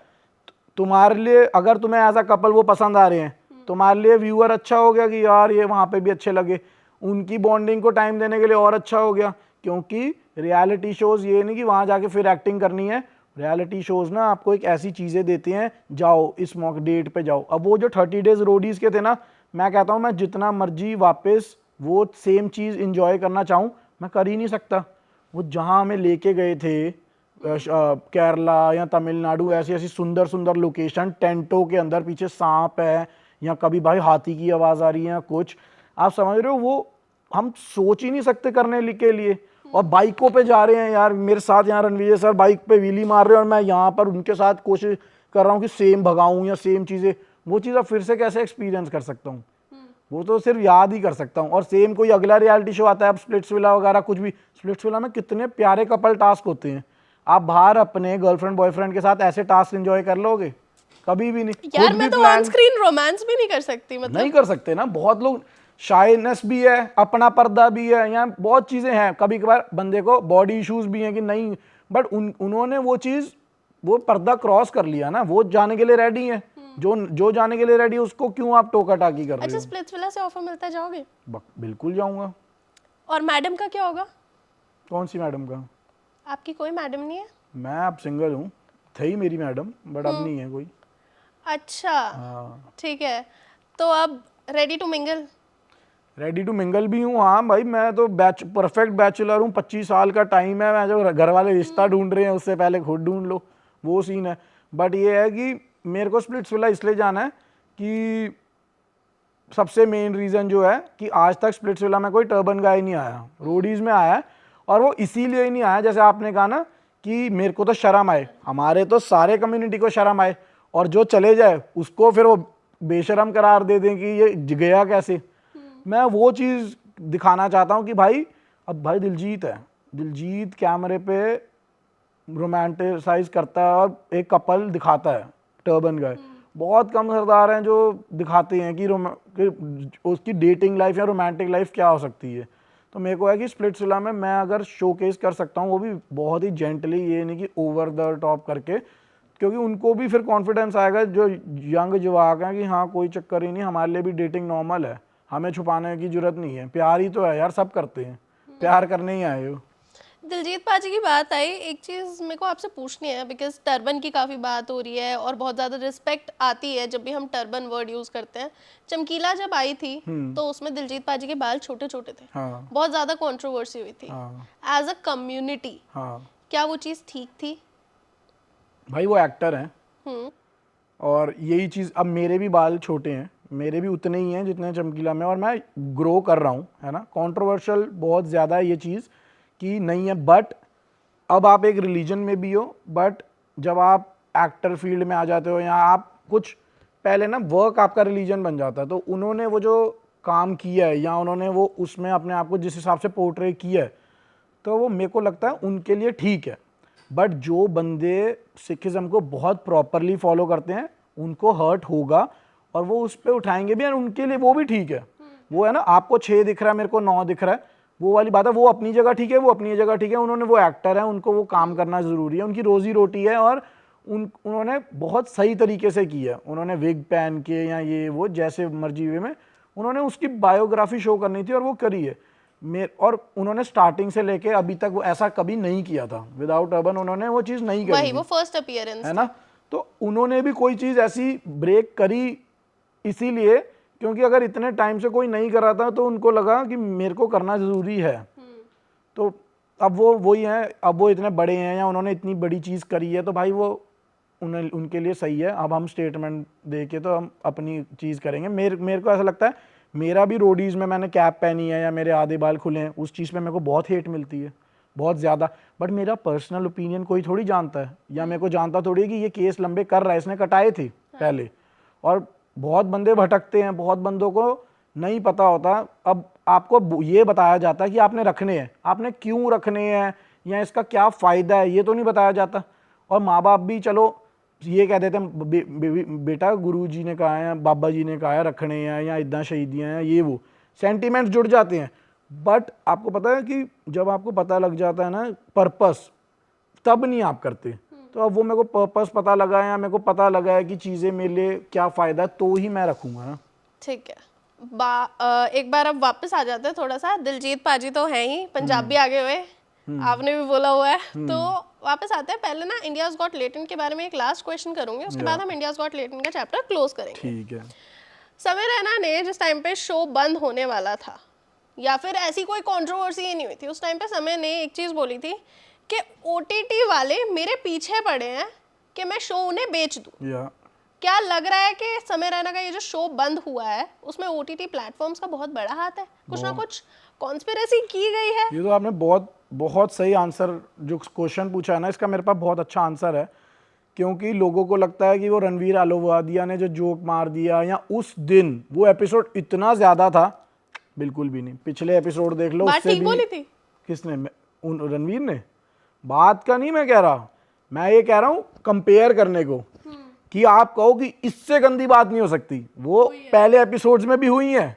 तुम्हारे लिए, अगर तुम्हें एज अ कपल वो पसंद आ रहे हैं, तुम्हारे लिए व्यूअर अच्छा हो गया कि यार ये वहाँ पे भी अच्छे लगे, उनकी बॉन्डिंग को टाइम देने के लिए और अच्छा हो गया। क्योंकि रियलिटी शोज ये नहीं कि वहाँ जाके फिर एक्टिंग करनी है, रियलिटी शोज ना आपको एक ऐसी चीज़ें देती हैं, जाओ इस मौके डेट पे जाओ। अब वो जो 30 डेज रोडीज़ के थे ना, मैं कहता हूँ मैं जितना मर्जी वापस वो सेम चीज़ इंजॉय करना चाहूँ, मैं कर ही नहीं सकता। वो जहाँ हमें लेके गए थे केरला या तमिलनाडु, ऐसी ऐसी सुंदर सुंदर लोकेशन, टेंटों के अंदर पीछे सांप है, या कभी भाई हाथी की आवाज़ आ रही है, कुछ आप समझ रहे हो, वो हम सोच ही नहीं सकते करने के लिए। और बाइकों पे जा रहे हैं यार, मेरे साथ यहाँ रणवीर सर बाइक पे व्हीली मार रहे हैं, और मैं यहाँ पर उनके साथ कोशिश कर रहा हूँ कि सेम भगाऊँ या सेम चीज़ें। वो चीज़ अब फिर से कैसे एक्सपीरियंस कर सकता हूँ? वो तो सिर्फ याद ही कर सकता हूँ। और सेम कोई अगला रियलिटी शो आता है, अब स्प्लिट्सविला वगैरह कुछ भी, स्प्लिट्सविला में कितने प्यारे कपल टास्क होते हैं। आप बाहर अपने गर्लफ्रेंड बॉयफ्रेंड के साथ ऐसे टास्क एंजॉय कर लोगे? कभी भी नहीं। यार खुद मैं भी तो ऑन स्क्रीन रोमांस भी नहीं कर सकती, मतलब नहीं कर सकते ना। बहुत लोग, शाइनेस भी है, अपना पर्दा भी है, यहाँ बहुत चीज़ें हैं। कभी कभार बंदे को बॉडी इश्यूज भी हैं कि नहीं, बट उन्होंने वो चीज़, वो पर्दा क्रॉस कर लिया ना, वो जाने के लिए रेडी है। जो जाने के लिए रेडी है उसको क्यों आप टोका टाकी कर रहे अच्छा हो? स्प्लिट्सविला से ऑफर मिलता है, जाओगे? बिल्कुल जाऊंगा। और मैडम का क्या होगा? कौन सी मैडम का? आपकी कोई मैडम नहीं है? मैं अब सिंगल हूँ, थी मेरी मैडम बट अब नहीं है कोई। अच्छा हाँ, ठीक है, तो अब ready to mingle? Ready to mingle भी हूँ। हाँ भाई मैं तो परफेक्ट बैचलर हूँ, 25 साल का टाइम है। मैं जो घर वाले रिश्ता ढूंढ रहे हैं उससे पहले खुद ढूंढ लो, वो सीन है। बट ये है कि मेरे को स्प्लिट्सविला इसलिए जाना है कि सबसे मेन रीज़न जो है कि आज तक स्प्लिट्सविला में कोई टर्बन गाय नहीं आया, रोडीज़ में आया है। और वो इसीलिए ही नहीं आया, जैसे आपने कहा ना कि मेरे को तो शर्म आए, हमारे तो सारे कम्युनिटी को शर्म आए, और जो चले जाए उसको फिर वो बेशरम करार दे दें कि ये गया कैसे। मैं वो चीज़ दिखाना चाहता हूँ कि भाई अब भाई दिलजीत है, दिलजीत कैमरे पे रोमांटिसाइज करता है और एक कपल दिखाता है टर्बन गाय। बहुत कम सरदार हैं जो दिखाते हैं कि उसकी डेटिंग लाइफ या रोमांटिक लाइफ क्या हो सकती है। तो मेरे को है कि स्प्लिट्सविला में मैं अगर शोकेस कर सकता हूँ, वो भी बहुत ही जेंटली, ये नहीं कि ओवर द टॉप करके, क्योंकि उनको भी फिर कॉन्फिडेंस आएगा जो यंग जवाक हैं कि हाँ कोई चक्कर ही नहीं, हमारे लिए भी डेटिंग नॉर्मल है, हमें छुपाने की जरूरत नहीं है, प्यार ही तो है यार, सब करते हैं, प्यार करने ही आए हो। दिलजीत पाजी की बात आई, एक चीज़ मेरे को आपसे पूछनी है, बिकॉज टर्बन की काफ़ी बात हो रही है और बहुत ज़्यादा रिस्पेक्ट आती है जब भी हम टर्बन वर्ड यूज़ करते हैं। चमकीला जब आई थी तो उसमें दिलजीत पाजी के बाल छोटे छोटे थे, हाँ बहुत ज़्यादा कंट्रोवर्सी हुई थी। हाँ एज अ कम्युनिटी हाँ क्या वो चीज़ ठीक थी? भाई वो एक्टर हैं हम्म। और यही चीज़, अब मेरे भी बाल छोटे हैं, मेरे भी उतने ही हैं जितने चमकीला में, और मैं ग्रो कर रहा हूँ, है ना। कंट्रोवर्शियल बहुत ज़्यादा है ये चीज़ कि नहीं है, बट अब आप एक रिलीजन में भी हो, बट जब आप एक्टर फील्ड में आ जाते हो या आप कुछ पहले ना वर्क आपका रिलीजन बन जाता है, तो उन्होंने वो जो काम किया है या उन्होंने वो उसमें अपने आप को जिस हिसाब से पोर्ट्रे किया है, तो वो मेरे को लगता है उनके लिए ठीक है। बट जो बंदे सिखिज़्म को बहुत प्रॉपरली फॉलो करते हैं उनको हर्ट होगा और वो उस पर उठाएंगे भी, और उनके लिए वो भी ठीक है। वो है ना, आपको 6 दिख रहा है, मेरे को 9 दिख रहा है, वो वाली बात है। वो अपनी जगह ठीक है, वो अपनी जगह ठीक है, उन्होंने, वो एक्टर है, उनको वो काम करना ज़रूरी है, उनकी रोज़ी रोटी है, और उन्होंने बहुत सही तरीके से किया। उन्होंने विग पहन के या ये वो जैसे मर्जी वे में उन्होंने उसकी बायोग्राफी शो करनी थी और वो करी है। और उन्होंने स्टार्टिंग से लेके अभी तक वो ऐसा कभी नहीं किया था, विदाउट टर्बन उन्होंने वो चीज़ नहीं करी वही थी, वो फर्स्ट अपीयरेंस है ना। तो उन्होंने भी कोई चीज़ ऐसी ब्रेक करी इसीलिए क्योंकि अगर इतने टाइम से कोई नहीं कर रहा था तो उनको लगा कि मेरे को करना ज़रूरी है। तो अब वो वही है, अब वो इतने बड़े हैं या उन्होंने इतनी बड़ी चीज़ करी है, तो भाई वो उन्हें उनके लिए सही है। अब हम स्टेटमेंट दे के तो हम अपनी चीज़ करेंगे। मेरे को ऐसा लगता है, मेरा भी रोडीज़ में मैंने कैप पहनी है या मेरे आधे बाल खुले हैं, उस चीज़ पे मेरे को बहुत हेट मिलती है, बहुत ज़्यादा। बट मेरा पर्सनल ओपिनियन कोई थोड़ी जानता है, या मेरे को जानता थोड़ी है कि ये केस लंबे कर रहा है, इसने कटाए थे पहले। और बहुत बंदे भटकते हैं, बहुत बंदों को नहीं पता होता। अब आपको ये बताया जाता है कि आपने रखने हैं, आपने क्यों रखने हैं या इसका क्या फ़ायदा है, ये तो नहीं बताया जाता। और माँ बाप भी चलो ये कह देते हैं बेटा गुरु जी ने कहा है, बाबा जी ने कहा है रखने हैं या इतना शहीदियाँ हैं, ये वो सेंटिमेंट्स जुड़ जाते हैं। बट आपको पता है कि जब आपको पता लग जाता है ना पर्पस, तब नहीं आप करते। तो अब वो मेरे को पर्पस पता लगा है या मेरे को पता लगा है कि चीज़ें मेरे लिए क्या फ़ायदा है, तो ही मैं रखूँगा ना। ठीक है। एक बार अब वापस आ जाते हैं थोड़ा सा। दिलजीत पाजी तो है ही, पंजाबी आगे हुए, आपने भी बोला हुआ है, तो वापस आते हैं। पहले ना इंडियाज गॉट लेटेंट के बारे में एक लास्ट क्वेश्चन करूंगी, उसके बाद हम इंडियाज गॉट लेटेंट का चैप्टर क्लोज करेंगे। ठीक है। समय रैना ने जिस टाइम पे शो बंद होने वाला था, या फिर ऐसी कोई कंट्रोवर्सी ही नहीं हुई थी, उस टाइम पे समय ने एक चीज़ बोली थी कि ओटीटी वाले मेरे पीछे पड़े हैं कि मैं शो उन्हें बेच दूं। या क्या लग रहा है कि समय रैना का ये जो शो बंद हुआ है उसमें ओटीटी प्लेटफॉर्म्स का बहुत बड़ा हाथ है, कुछ ना कुछ कॉन्स्पिरेसी की गई है? ये तो आपने बहुत बहुत सही आंसर, जो क्वेश्चन पूछा है ना, इसका मेरे पास बहुत अच्छा आंसर है। क्योंकि लोगों को लगता है कि वो रणवीर अहलूवालिया ने जो जोक मार दिया या उस दिन वो एपिसोड इतना ज़्यादा था, बिल्कुल भी नहीं। पिछले एपिसोड देख लो, बात उससे ठीक भी। बोली थी किसने? रणवीर ने? बात का नहीं मैं कह रहा, मैं ये कह रहा हूँ कंपेयर करने को, कि आप कहो कि इससे गंदी बात नहीं हो सकती, वो पहले एपिसोड्स में भी हुई है।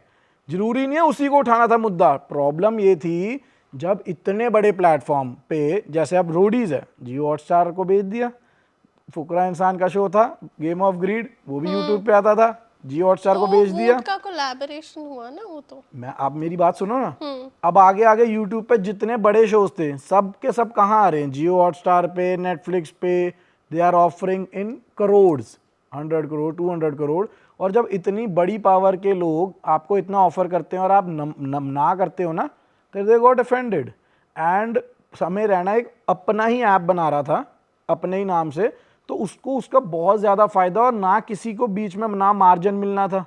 जरूरी नहीं है उसी को उठाना था मुद्दा। प्रॉब्लम ये थी जब इतने बड़े प्लेटफॉर्म पे, जैसे अब रोडीज है, जियो हॉटस्टार को बेच दिया। फुकरा इंसान का शो था गेम ऑफ ग्रीड, वो भी यूट्यूब पे आता था, जियो हॉटस्टार को बेच दिया। का कोलैबोरेशन हुआ ना वो तो। मैं, आप मेरी बात सुनो ना, अब आगे आगे यूट्यूब पे जितने बड़े शोज थे सब के सब कहाँ आ रहे हैं? जियो हॉटस्टार पे, नेटफ्लिक्स पे। They are offering in crores, 100 crore, 200 crore. और जब इतनी बड़ी पावर के लोग आपको इतना ऑफर करते हैं और आप ना करते हो ना, तो दे गॉट ऑफेंडेड। एंड समय रैना एक अपना ही ऐप बना रहा था अपने ही नाम से, तो उसको उसका बहुत ज़्यादा फ़ायदा, और ना किसी को बीच में ना मार्जिन मिलना था।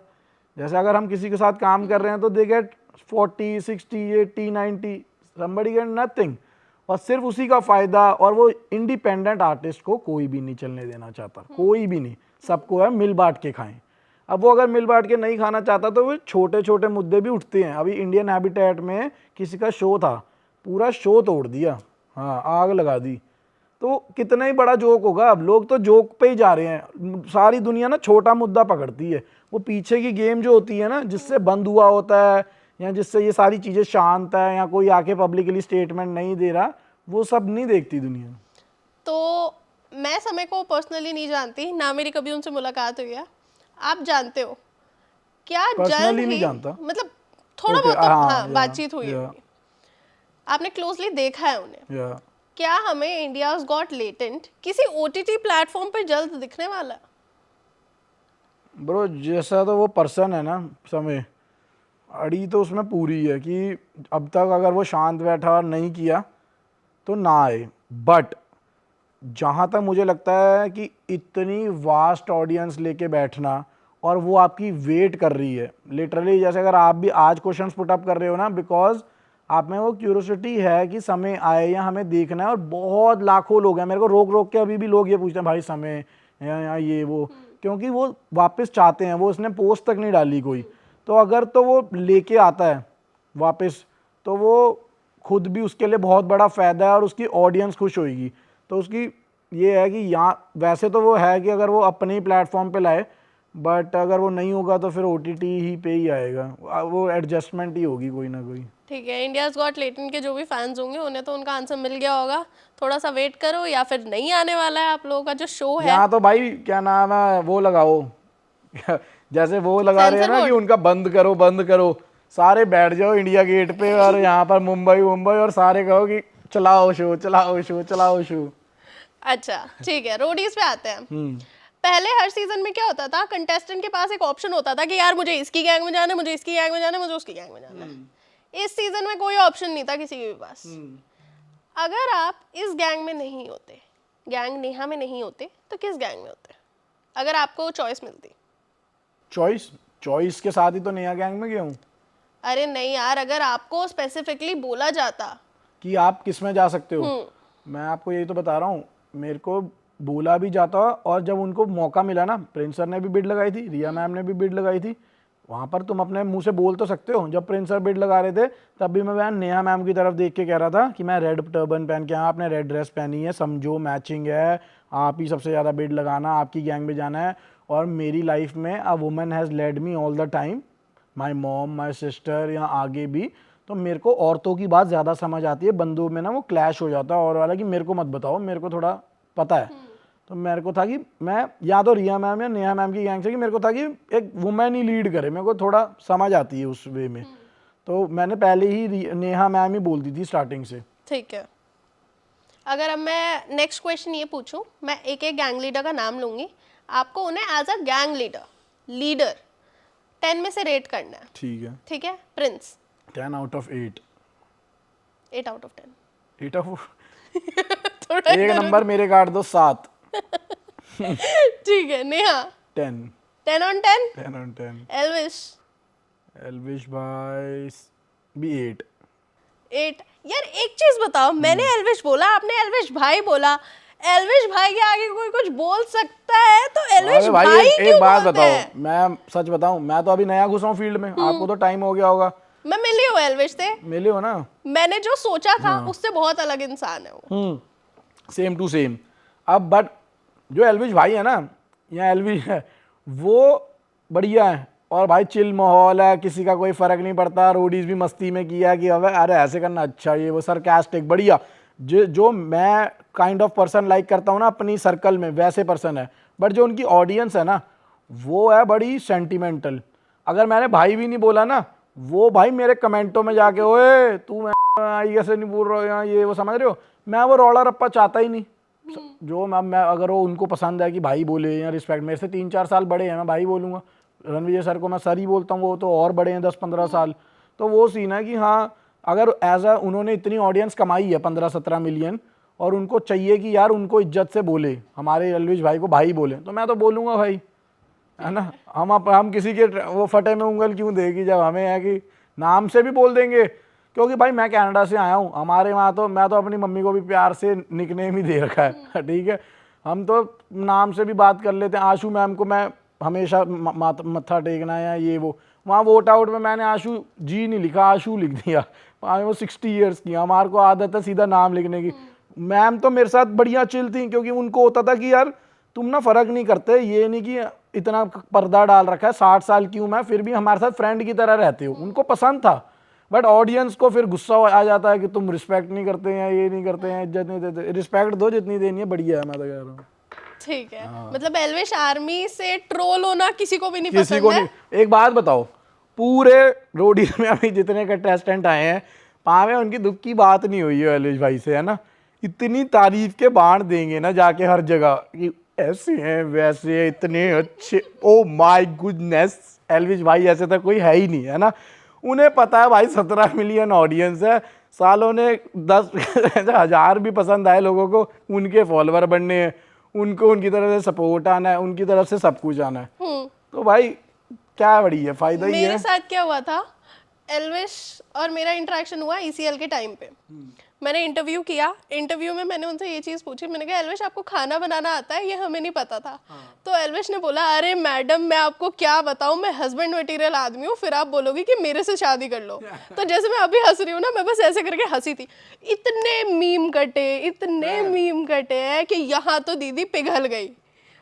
जैसे अगर हम किसी के साथ काम कर रहे हैं तो they get 40, 60, 80, 90, somebody gate nothing. और सिर्फ उसी का फ़ायदा, और वो इंडिपेंडेंट आर्टिस्ट को कोई भी नहीं चलने देना चाहता, कोई भी नहीं। सबको है मिल बांट के खाएं। अब वो अगर मिल बांट के नहीं खाना चाहता तो वो छोटे छोटे मुद्दे भी उठते हैं। अभी इंडियन हैबिटेट में किसी का शो था, पूरा शो तोड़ दिया, हाँ, आग लगा दी। तो कितना ही बड़ा जोक होगा। अब लोग तो जोक पे ही जा रहे हैं। सारी दुनिया ना छोटा मुद्दा पकड़ती है, वो पीछे की गेम जो होती है ना, जिससे बंद हुआ होता है या जिससे ये सारी चीज़ें शांत है या कोई आके पब्लिकली स्टेटमेंट नहीं दे रहा, वो सब नहीं देखती दुनिया। तो मैं समय को पर्सनली नहीं जानती, ना मेरी कभी उनसे मुलाकात हुई है। आप जानते हो क्या जल्द Personally नहीं ही जानता। मतलब थोड़ा Okay, बहुत तो हाँ, हाँ yeah, बातचीत हुई yeah. होगी, आपने क्लोजली देखा है उन्हें। या क्या हमें इंडियाज गॉट लेटेंट किसी ओटीटी प्लेटफॉर्म पे जल्द दिखने वाला है? ब्रो जैसा तो वो पर्सन है ना समय, अड़ी तो उसमें पूरी है कि अब तक अगर वो शांत बैठा और नहीं किया तो ना आए। बट जहाँ तक मुझे लगता है कि इतनी वास्ट ऑडियंस लेके बैठना और वो आपकी वेट कर रही है लिटरली, जैसे अगर आप भी आज क्वेश्चंस पुट अप कर रहे हो ना, बिकॉज आप में वो क्यूरियोसिटी है कि समय आए या हमें देखना है। और बहुत लाखों लोग हैं, मेरे को रोक रोक के अभी भी लोग ये पूछते हैं भाई समय या ये वो, क्योंकि वो वापस चाहते हैं। वो उसने पोस्ट तक नहीं डाली कोई, तो अगर तो वो लेके आता है वापस तो वो खुद भी उसके लिए बहुत बड़ा फ़ायदा है और उसकी ऑडियंस खुश होएगी। तो उसकी ये है कि यहाँ वैसे तो वो है कि अगर वो अपने ही प्लेटफॉर्म पे लाए, बट अगर वो नहीं होगा तो फिर OTT ही पे ही आएगा, वो एडजस्टमेंट ही होगी कोई ना कोई। ठीक है, इंडियाज गॉट लेटेंट के जो भी फैंस होंगे उन्हें तो उनका आंसर मिल गया होगा, थोड़ा सा वेट करो या फिर नहीं आने वाला है आप लोगों का जो शो है। यहाँ तो भाई क्या नाम है वो लगाओ जैसे वो लगा रहे हैं सेंसर ना कि बोर्ड। उनका बंद करो, सारे बैठ जाओ इंडिया गेट पे और यहाँ पर मुंबई और सारे कहो कि चलाओ शो चलाओ शो चलाओ शो। अच्छा ठीक है, रोडीज पे आते हैं। पहले हर सीजन में क्या होता था, कंटेस्टेंट के पास एक ऑप्शन होता था कि यार मुझे इसकी गैंग में जाना है, मुझे इसकी गैंग में जाना है, मुझे उसकी गैंग में जाना है। इस सीजन में कोई ऑप्शन नहीं था किसी के भी पास। अगर आप इस गैंग में नहीं होते, गैंग नेहा में नहीं होते, तो किस गैंग में होते अगर आपको चॉइस मिलती? चॉइस के साथ ही तो नया गैंग में गया हूँ अरे नहीं यार, अगर आपको स्पेसिफिकली बोला जाता कि आप किस में जा सकते हो। मैं आपको यही तो बता रहा हूँ, मेरे को बोला भी जाता और जब उनको मौका मिला ना, प्रिंस सर ने भी बिड लगाई थी, रिया मैम ने भी बिड लगाई थी, वहाँ पर तुम अपने मुंह से बोल तो सकते हो। जब प्रिंस सर बिड लगा रहे थे तब भी मैं नेहा मैम की तरफ देख के कह रहा था कि मैं रेड टर्बन पहन के, हाँ आपने रेड ड्रेस पहनी है, समझो मैचिंग है, आप ही सबसे ज़्यादा बिड लगाना, आपकी गैंग में जाना है। और मेरी लाइफ में a woman has led me all the time, my mom my sister या आगे भी। तो मेरे को औरतों की बात ज़्यादा समझ आती है, बंदों में ना वो क्लैश हो जाता है और वाला कि मेरे को मत बताओ, मेरे को थोड़ा पता है। तो मेरे को था कि मैं या तो रिया मैम या नेहा मैम की गैंग से, कि मेरे को था कि एक वुमेन ही लीड करे, मेरे को थोड़ा समझ आती है उस वे में। तो मैंने पहले ही नेहा मैम ही बोल दी थी स्टार्टिंग से। ठीक है, अगर अब मैं नेक्स्ट क्वेश्चन ये पूछूं, मैं एक एक गैंग लीडर का नाम लूंगी, आपको उन्हें एज अ गैंग लीडर 10 में से रेट करना है। ठीक है। ठीक है, Prince 10 out of 8। 8 out of 10। 8 of थोड़ा एक नंबर मेरे काट दो 7। ठीक है, नेहा 10 10 on 10। 10 on 10। एल्विश एल्विश भाई भी 8। 8। यार एक चीज बताओ, मैंने एल्विश बोला, आपने एल्विश भाई बोला, एल्विश भाई के आगे कोई कुछ बोल सकता है तो एल्विश अरे भाई भाई एक क्यों बात बोलते बताओ, हैं? मैं सच बताऊं, मैं तो अभी नया घुसा हूँ फील्ड में, आपको तो टाइम हो गया होगा। मैं मिली हूँ एल्विश से, मिले हो ना। मैंने जो सोचा था उससे बहुत अलग इंसान है वो। Same to same. अब बट जो एल्विश भाई है ना, या एल्विश है, वो बढ़िया है और भाई चिल माहौल है, किसी का कोई फर्क नहीं पड़ता। रोडीज भी मस्ती में किया कि अब अरे ऐसे करना, अच्छा ये वो, सरकास्टिक बढ़िया। जो मैं काइंड ऑफ पर्सन लाइक करता हूँ ना अपनी सर्कल में, वैसे पर्सन है। बट जो उनकी ऑडियंस है ना, वो है बड़ी सेंटिमेंटल। अगर मैंने भाई भी नहीं बोला ना, वो भाई मेरे कमेंटों में जाके ओए तू मैं ऐसे नहीं बोल रहा हो, ये वो, समझ रहे हो। मैं वो रौला रप्पा चाहता ही नहीं। जो मैं अगर वो उनको पसंद है कि भाई बोले या रिस्पेक्ट, मेरे से 3-4 साल बड़े हैं, मैं भाई बोलूँगा। रणविजय सर को मैं सर ही बोलता हूँ, वो तो और बड़े हैं 10-15 साल। तो वो सीन है कि हाँ, अगर एज अ उन्होंने इतनी ऑडियंस कमाई है 15-17 मिलियन, और उनको चाहिए कि यार उनको इज्जत से बोले, हमारे एल्विश भाई को भाई बोले, तो मैं तो बोलूँगा भाई, है ना। हम किसी के वो फटे में उंगल क्यों देगी, जब हमें है कि नाम से भी बोल देंगे। क्योंकि भाई मैं कनाडा से आया हूँ, हमारे वहाँ तो मैं तो अपनी मम्मी को भी प्यार से निकनेम ही दे रखा है, ठीक है। हम तो नाम से भी बात कर लेते हैं। आशू मैम को मैं हमेशा मत्था टेकना या ये वो, वहाँ वोट आउट में मैंने आशू जी नहीं लिखा, आशू लिख दिया। वो 60 ईयर्स की, हमारे को आदत है सीधा नाम लिखने की। मैम तो मेरे साथ बढ़िया चिल थी, क्योंकि उनको होता था कि यार तुम ना फ़र्क नहीं करते, ये नहीं कि इतना पर्दा डाल रखा है, 60 साल की हूँ मैं, फिर भी हमारे साथ फ्रेंड की तरह रहते हो। उनको पसंद था। बट ऑडियंस को फिर गुस्सा आ जाता है कि तुम रिस्पेक्ट नहीं करते हैं, ये नहीं करते हैं, इज्जत नहीं देते। रिस्पेक्ट दो जितनी देनी है, बढ़िया है, मैं तो कह रहा हूँ। ठीक है, मतलब एल्विश आर्मी से ट्रोल होना किसी को भी नहीं किसी पसंद को है। नहीं। एक बात बताओ, पूरे रोडीज में अभी जितने कंटेस्टेंट आए हैं, वहाँ में उनकी दुख की बात नहीं हुई है एल्विश भाई से, है ना। इतनी तारीफ के बाण देंगे ना जाके हर जगह कि ऐसे हैं वैसे हैं, इतने अच्छे, ओ माय गुडनेस, एल्विश भाई ऐसे तो कोई है ही नहीं, है ना। उन्हें पता है भाई 17 मिलियन ऑडियंस है, सालों ने 10,000 भी पसंद आए लोगों को, उनके फॉलोअर बनने हैं, उनको उनकी तरफ से सपोर्ट आना है, उनकी तरफ से सब कुछ आना है। तो भाई क्या बड़ी है, फायदा ही मेरे है। साथ क्या हुआ था, एल्विश और मेरा इंटरेक्शन हुआ ईसीएल के टाइम पे। मैंने इंटरव्यू किया, इंटरव्यू में मैंने उनसे ये चीज़ पूछी, मैंने कहा एल्विश आपको खाना बनाना आता है, ये हमें नहीं पता था। तो एल्विश ने बोला अरे मैडम मैं आपको क्या बताऊं, मैं हस्बैंड मटेरियल आदमी हूँ, फिर आप बोलोगे कि मेरे से शादी कर लो। तो जैसे मैं अभी हंस रही हूँ ना, मैं बस ऐसे करके हंसी थी। इतने मीम कटे हैं कि यहाँ तो दीदी पिघल गई।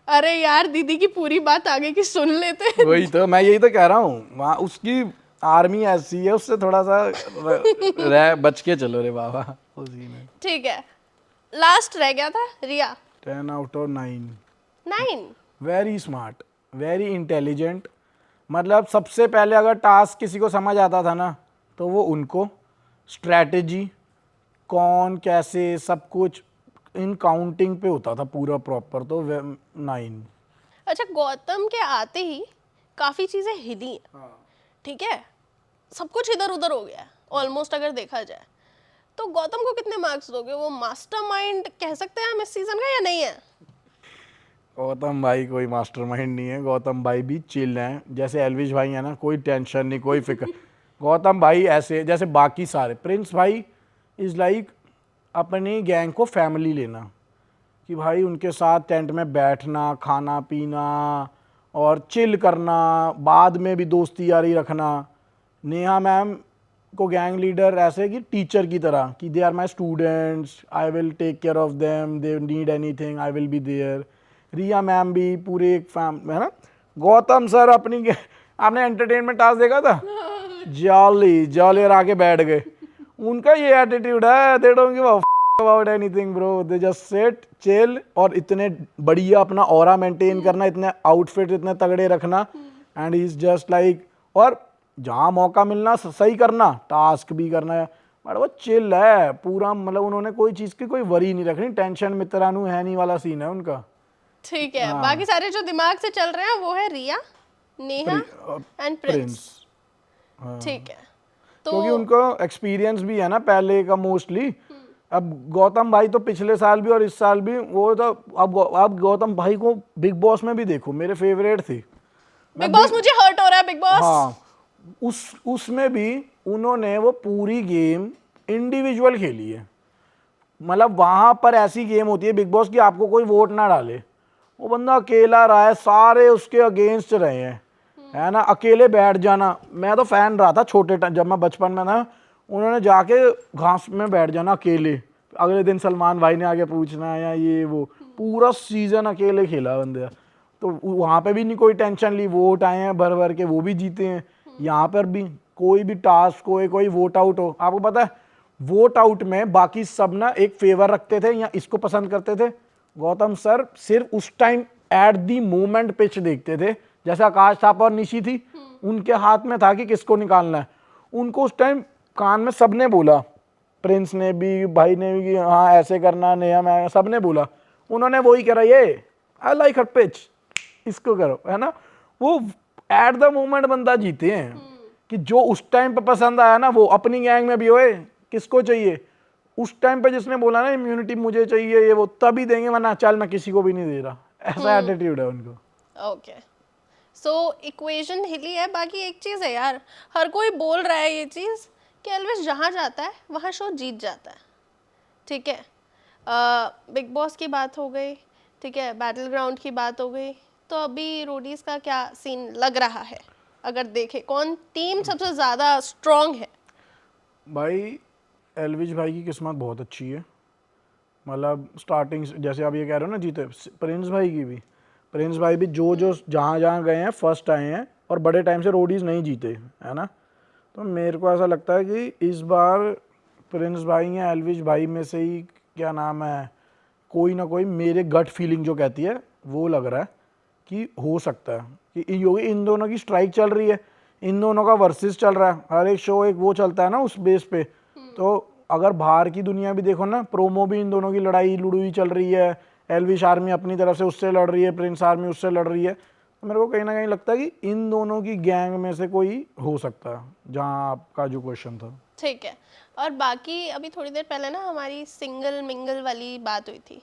अरे यार दीदी की पूरी बात आगे की सुन लेते। वही तो मैं यही तो कह रहा हूँ, वहाँ उसकी आर्मी ऐसी है, उससे थोड़ा सा रह बच के चलो रे बाबा उसी में। ठीक है, लास्ट रह गया था रिया। 10/9। 9। Very smart, very intelligent. मतलब सबसे पहले अगर टास्क किसी को समझ आता था ना, तो वो उनको स्ट्रैटेजी, कौन कैसे, सब कुछ इन काउंटिंग पे होता था पूरा प्रॉपर। तो 9। अच्छा, गौतम के आते ही काफी चीजें हिली हैं, ठीक है, सब कुछ इधर उधर हो गया है ऑलमोस्ट अगर देखा जाए। तो गौतम को कितने मार्क्स दोगे? वो मास्टरमाइंड कह सकते हैं हम इस सीजन का या नहीं है? गौतम भाई कोई मास्टरमाइंड नहीं है, गौतम भाई भी चिल हैं, जैसे एल्विश भाई है ना, कोई टेंशन नहीं, कोई फिक्र। गौतम भाई ऐसे जैसे बाकी सारे, प्रिंस भाई इज़ लाइक अपनी गैंग को फैमिली लेना, कि भाई उनके साथ टेंट में बैठना, खाना पीना और चिल करना, बाद में भी दोस्ती यारी रखना। नेहा मैम को गैंग लीडर ऐसे कि टीचर की तरह, कि they are my students, I will take care of them, they need anything I will be there. Riya ma'am भी पूरे एक फैम, है ना। गौतम सर अपनी आपने एंटरटेनमेंट टास्क देखा था, जॉली जॉली आके बैठ गए। उनका ये एटीट्यूड है, they don't give a about anything bro, they just sit chill, और इतने बढ़िया अपना ऑरा मेंटेन करना, इतने आउटफिट इतने तगड़े रखना, and he is just like, और जहाँ मौका मिलना सही करना, टास्क भी करना है, बट वो चिल है पूरा। मतलब उन्होंने कोई चीज़ की कोई वरी नहीं रखनी, टेंशन मित्रानु है नहीं वाला सीन है उनका। ठीक है, बाकी सारे जो दिमाग से चल रहे हैं वो है रिया, नेहा एंड प्रिंस। ठीक है, तो क्योंकि उनको एक्सपीरियंस भी है ना पहले का मोस्टली। अब गौतम भाई तो पिछले साल भी और इस साल भी, वो तो अब गौतम भाई को बिग बॉस में भी देखो, मेरे फेवरेट थे। बिग बॉस मुझे हर्ट हो रहा है, बिग बॉस। हाँ, उसमें भी उन्होंने वो पूरी गेम इंडिविजुअल खेली है। मतलब वहाँ पर ऐसी गेम होती है बिग बॉस की, आपको कोई वोट ना डाले, वो बंदा अकेला रहा है, सारे उसके अगेंस्ट रहे हैं, है ना, अकेले बैठ जाना। मैं तो फैन रहा था छोटे टाइम, जब मैं बचपन में था, उन्होंने जाके घास में बैठ जाना अकेले, अगले दिन सलमान भाई ने आगे पूछना या ये वो, पूरा सीजन अकेले खेला बंदे। तो वहाँ पे भी नहीं कोई टेंशन ली, वोट आए हैं भर भर के, वो भी जीते हैं। यहाँ पर भी कोई भी टास्क हो, कोई वोट आउट हो, आपको पता है वोट आउट में बाकी सब ना एक फेवर रखते थे या इसको पसंद करते थे। गौतम सर सिर्फ उस time at the moment pitch देखते थे, जैसे आकाश थापा और निशी थी, उनके हाथ में था कि किसको निकालना है। उनको उस टाइम कान में सबने बोला, प्रिंस ने भी, भाई ने भी, कि हाँ ऐसे करना, नेहा मैं, सबने बोला, उन्होंने वही करा, ये आई लाइक हर पिच, इसको करो, है ना। वो एट द मोमेंट बंदा जीते हैं, कि जो उस टाइम पे पसंद आया ना, वो अपनी गैंग में भी होए, किसको चाहिए उस टाइम पे, जिसने बोला ना इम्यूनिटी मुझे चाहिए ये वो, तभी देंगे, वरना चल मैं किसी को भी नहीं दे रहा, ऐसा एटीट्यूड है उनको। ओके, सो इक्वेशन हिली है। बाकी एक चीज़ है यार, हर कोई बोल रहा है ये चीज़ कि एल्विश जहाँ जाता है वहाँ शो जीत जाता है, ठीक है। बिग बॉस की बात हो गई, ठीक है, बैटल ग्राउंड की बात हो गई, तो अभी रोडीज का क्या सीन लग रहा है? अगर देखें कौन टीम सबसे ज़्यादा स्ट्रॉन्ग है? भाई एल्विश भाई की किस्मत बहुत अच्छी है। मतलब स्टार्टिंग जैसे आप ये कह रहे हो ना जीते, प्रिंस भाई की भी, प्रिंस भाई भी जो जहाँ जहाँ गए हैं फर्स्ट आए हैं, और बड़े टाइम से रोडीज नहीं जीते, है ना। तो मेरे को ऐसा लगता है कि इस बार प्रिंस भाई या एल्विश भाई में से ही, क्या नाम है, कोई ना कोई मेरे गट फीलिंग जो कहती है वो लग रहा है कि हो सकता है कि इन दोनों की स्ट्राइक चल रही है, इन दोनों का वर्सेस चल रहा है, हर एक शो एक वो चलता है ना उस बेस पे। तो अगर बाहर की दुनिया भी देखो ना, प्रोमो भी इन दोनों की लड़ाई लुड़ुई चल रही है, एल्विश आर्मी अपनी तरफ से उससे लड़ रही है, प्रिंस आर्मी उससे लड़ रही है। तो मेरे को कहीं ना कहीं लगता है कि इन दोनों की गैंग में से कोई हो सकता है, जहाँ आपका जो क्वेश्चन था। ठीक है। और बाकी अभी थोड़ी देर पहले ना हमारी सिंगल मिंगल वाली बात हुई थी,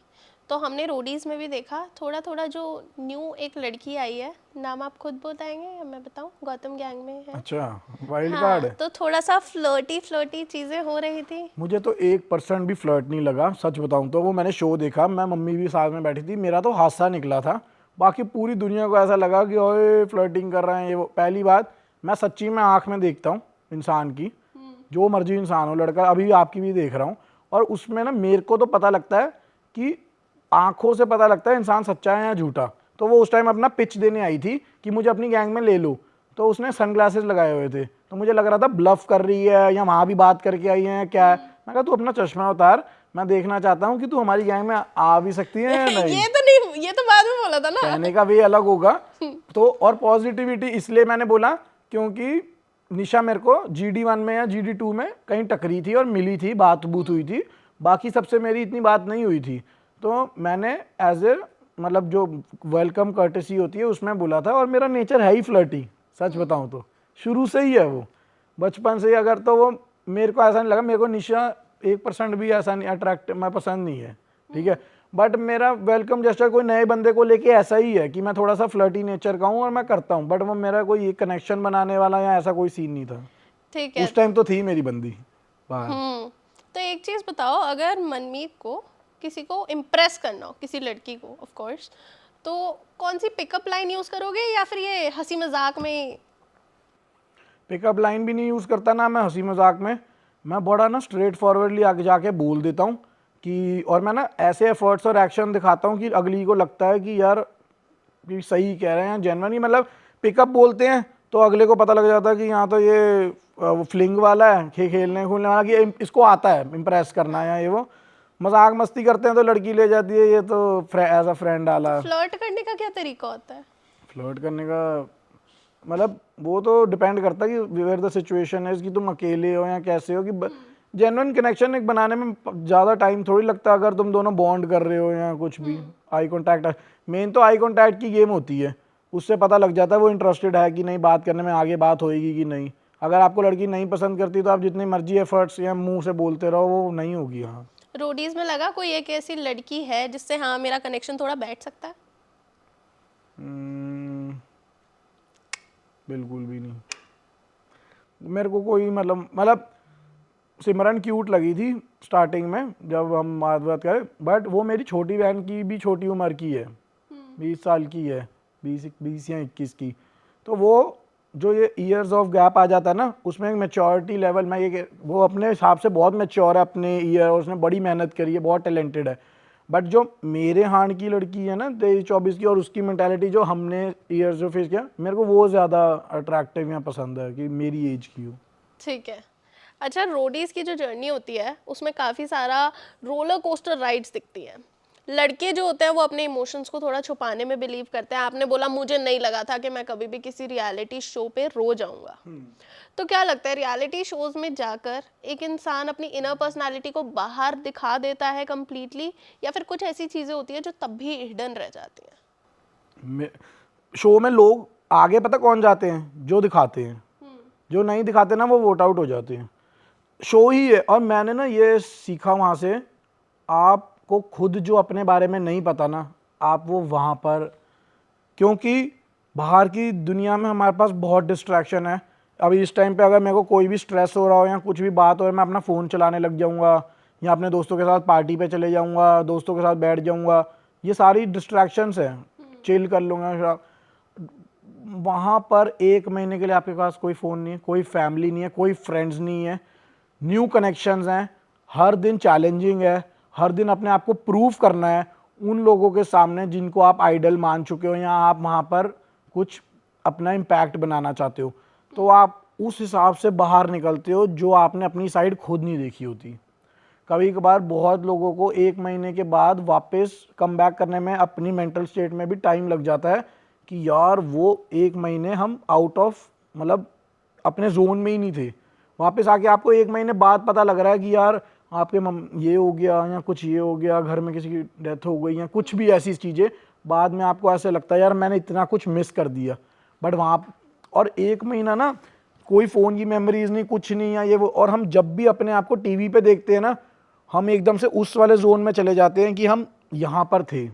तो हमने रोडीज में भी देखा थोड़ा थोड़ा जो न्यू एक लड़की आई है, नाम आप खुद बताएंगे या मैं बताऊं? गौतम गैंग में है। अच्छा, वाइल्ड हाँ, कार्ड है। तो थोड़ा सा फ्लर्टी फ्लर्टी चीजें हो रही थी। मुझे तो 1% भी फ्लर्ट नहीं लगा, सच बताऊं तो। वो मैंने शो देखा, मैं मम्मी भी साथ में बैठी थी, मेरा तो हादसा निकला था। बाकी पूरी दुनिया को ऐसा लगा कि ओए फ्लर्टिंग कर रहे हैं ये वो। पहली बात, मैं सच्ची में आँख में देखता हूँ इंसान की, जो मर्जी इंसान हो, लड़का, अभी भी आपकी भी देख रहा हूँ, और उसमें ना मेरे को तो पता लगता है कि आंखों से पता लगता है इंसान सच्चा है या झूठा। तो वो उस टाइम अपना पिच देने आई थी कि मुझे अपनी गैंग में ले लो, तो उसने सनग्लासेस लगाए हुए थे, तो मुझे लग रहा था ब्लफ कर रही है या वहाँ भी बात करके आई है क्या है। मैं कहा तू अपना चश्मा उतार, मैं देखना चाहता हूँ कि तू हमारी गैंग में आ भी सकती है या नहीं। ये तो नहीं, ये तो बाद में बोला था ना। कहने का वे अलग होगा। तो और पॉजिटिविटी इसलिए मैंने बोला क्योंकि निशा मेरे को GD1 में या GD2 में कहीं टकरी थी और मिली थी, बात बूत हुई थी, बाकी सबसे मेरी इतनी बात नहीं हुई थी। तो मैंने एज ए मतलब जो वेलकम कर्टेसी होती है उसमें बोला था, और मेरा नेचर है ही फ्लर्टी, सच बताऊं तो शुरू से ही है वो, बचपन से ही। अगर तो वो मेरे को ऐसा नहीं लगा, मेरे को निशा 1% भी ऐसा नहीं अट्रैक्ट, मैं पसंद नहीं है, ठीक है। बट मेरा वेलकम जेस्चर कोई नए बंदे को लेके ऐसा ही है कि मैं थोड़ा सा फ्लर्टी नेचर का हूँ और मैं करता हूँ, बट वो मेरा कोई कनेक्शन बनाने वाला या ऐसा कोई सीन नहीं था। ठीक है। उस टाइम तो थी मेरी बंदी बाहर। तो एक चीज बताओ, अगर मनमीत को किसी को इम्प्रेस करना हो, किसी लड़की को ऑफ कोर्स, तो कौन सी पिकअप लाइन यूज करोगे या फिर ये हंसी मजाक में? पिकअप लाइन भी नहीं यूज़ करता ना मैं हंसी मजाक में, मैं बड़ा ना स्ट्रेट फॉरवर्डली आगे जाके बोल देता हूँ कि, और मैं ना ऐसे एफर्ट्स और एक्शन दिखाता हूँ कि अगली को लगता है कि यार कि सही कह रहे हैं, जेन्युइन ही। मतलब पिकअप बोलते हैं तो अगले को पता लग जाता है कि यहाँ तो ये फ्लिंग वाला है, खेलने खूलने वाला, कि इसको आता है इम्प्रेस करना या ये वो। मजाक मस्ती करते हैं तो लड़की ले जाती है ये तो एज अ फ्रेंड आला। फ्लर्ट करने का क्या तरीका होता है? फ्लर्ट करने का मतलब वो तो डिपेंड करता है कि वेयर द सिचुएशन है, कि तुम अकेले हो या कैसे हो, कि जेन्युइन कनेक्शन एक बनाने में ज़्यादा टाइम थोड़ी लगता अगर तुम दोनों बॉन्ड कर रहे हो या कुछ भी। आई कॉन्टैक्ट, मेन तो आई कॉन्टैक्ट की गेम होती है, उससे पता लग जाता है वो इंटरेस्टेड है कि नहीं, बात करने में आगे बात होएगी कि नहीं। अगर आपको लड़की नहीं पसंद करती तो आप जितनी मर्जी एफर्ट्स या मुंह से बोलते रहो वो नहीं होगी। हाँ, रोडीज में लगा कोई एक ऐसी लड़की है जिससे हाँ मेरा कनेक्शन थोड़ा बैठ सकता है? बिल्कुल भी नहीं। मेरे को कोई मतलब सिमरन क्यूट लगी थी स्टार्टिंग में जब हम बात करें, बट वो मेरी छोटी बहन की भी छोटी उम्र की है, 20 साल की है, 20 या 21 की। तो वो जो ये ईयर्स ऑफ गैप आ जाता है ना, उसमें एक मैच्योरिटी लेवल में ये वो अपने हिसाब से बहुत मैच्योर है अपने ईयर, और उसने बड़ी मेहनत करी है, बहुत टैलेंटेड है। बट जो मेरे हाण की लड़की है ना 23-24 की, और उसकी मेंटालिटी जो हमने ईयर्स जो फेस किया, मेरे को वो ज़्यादा अट्रैक्टिव या पसंद है कि मेरी एज की हो। ठीक है। अच्छा, रोडीज की जो जर्नी होती है उसमें काफ़ी सारा रोलर कोस्टर राइड्स दिखती हैं। लड़के जो होते हैं वो अपने इमोशंस को थोड़ा छुपाने में बिलीव करते हैं। आपने बोला मुझे नहीं लगा था कि मैं कभी भी किसी रियलिटी शो पे रो जाऊंगा। तो क्या लगता है रियलिटी शोज में जाकर एक इंसान अपनी इनर पर्सनालिटी को बाहर दिखा देता है कम्प्लीटली, या फिर कुछ ऐसी चीज़ें होती हैं जो तब भी हिडन रह जाती हैं? शो में लोग आगे पता कौन जाते हैं? जो दिखाते हैं। जो नहीं दिखाते ना वो वोट आउट हो जाते हैं। शो ही है। और मैंने ना ये सीखा वहाँ से, आपको खुद जो अपने बारे में नहीं पता ना, आप वो वहाँ पर, क्योंकि बाहर की दुनिया में हमारे पास बहुत डिस्ट्रैक्शन है। अभी इस टाइम पे अगर मेरे को कोई भी स्ट्रेस हो रहा हो या कुछ भी बात हो रहा है, मैं अपना फ़ोन चलाने लग जाऊँगा या अपने दोस्तों के साथ पार्टी पे चले जाऊँगा, दोस्तों के साथ बैठ जाऊँगा। ये सारी डिस्ट्रैक्शंस हैं, चिल कर लूँगा। वहाँ पर 1 महीने के लिए आपके पास कोई फ़ोन नहीं है, कोई फैमिली नहीं है, कोई फ्रेंड्स नहीं है, न्यू कनेक्शंस हैं, हर दिन चैलेंजिंग है, हर दिन अपने आप को प्रूव करना है उन लोगों के सामने जिनको आप आइडल मान चुके हो, या आप वहाँ पर कुछ अपना इम्पैक्ट बनाना चाहते हो। तो आप उस हिसाब से बाहर निकलते हो जो आपने अपनी साइड खुद नहीं देखी होती। कभी कभार बहुत लोगों को 1 महीने के बाद वापस कम बैक करने में अपनी मेंटल स्टेट में भी टाइम लग जाता है कि यार वो 1 महीने हम आउट ऑफ मतलब अपने जोन में ही नहीं थे। वापस आके आपको 1 महीने बाद पता लग रहा है कि यार आपके ये हो गया या कुछ ये हो गया, घर में किसी की डेथ हो गई या कुछ भी ऐसी चीज़ें, बाद में आपको ऐसे लगता है यार मैंने इतना कुछ मिस कर दिया। बट वहाँ और 1 महीना ना कोई फ़ोन की मेमोरीज नहीं, कुछ नहीं है ये वो, और हम जब भी अपने आप को टीवी पे देखते हैं ना, हम एकदम से उस वाले जोन में चले जाते हैं कि हम यहाँ पर थे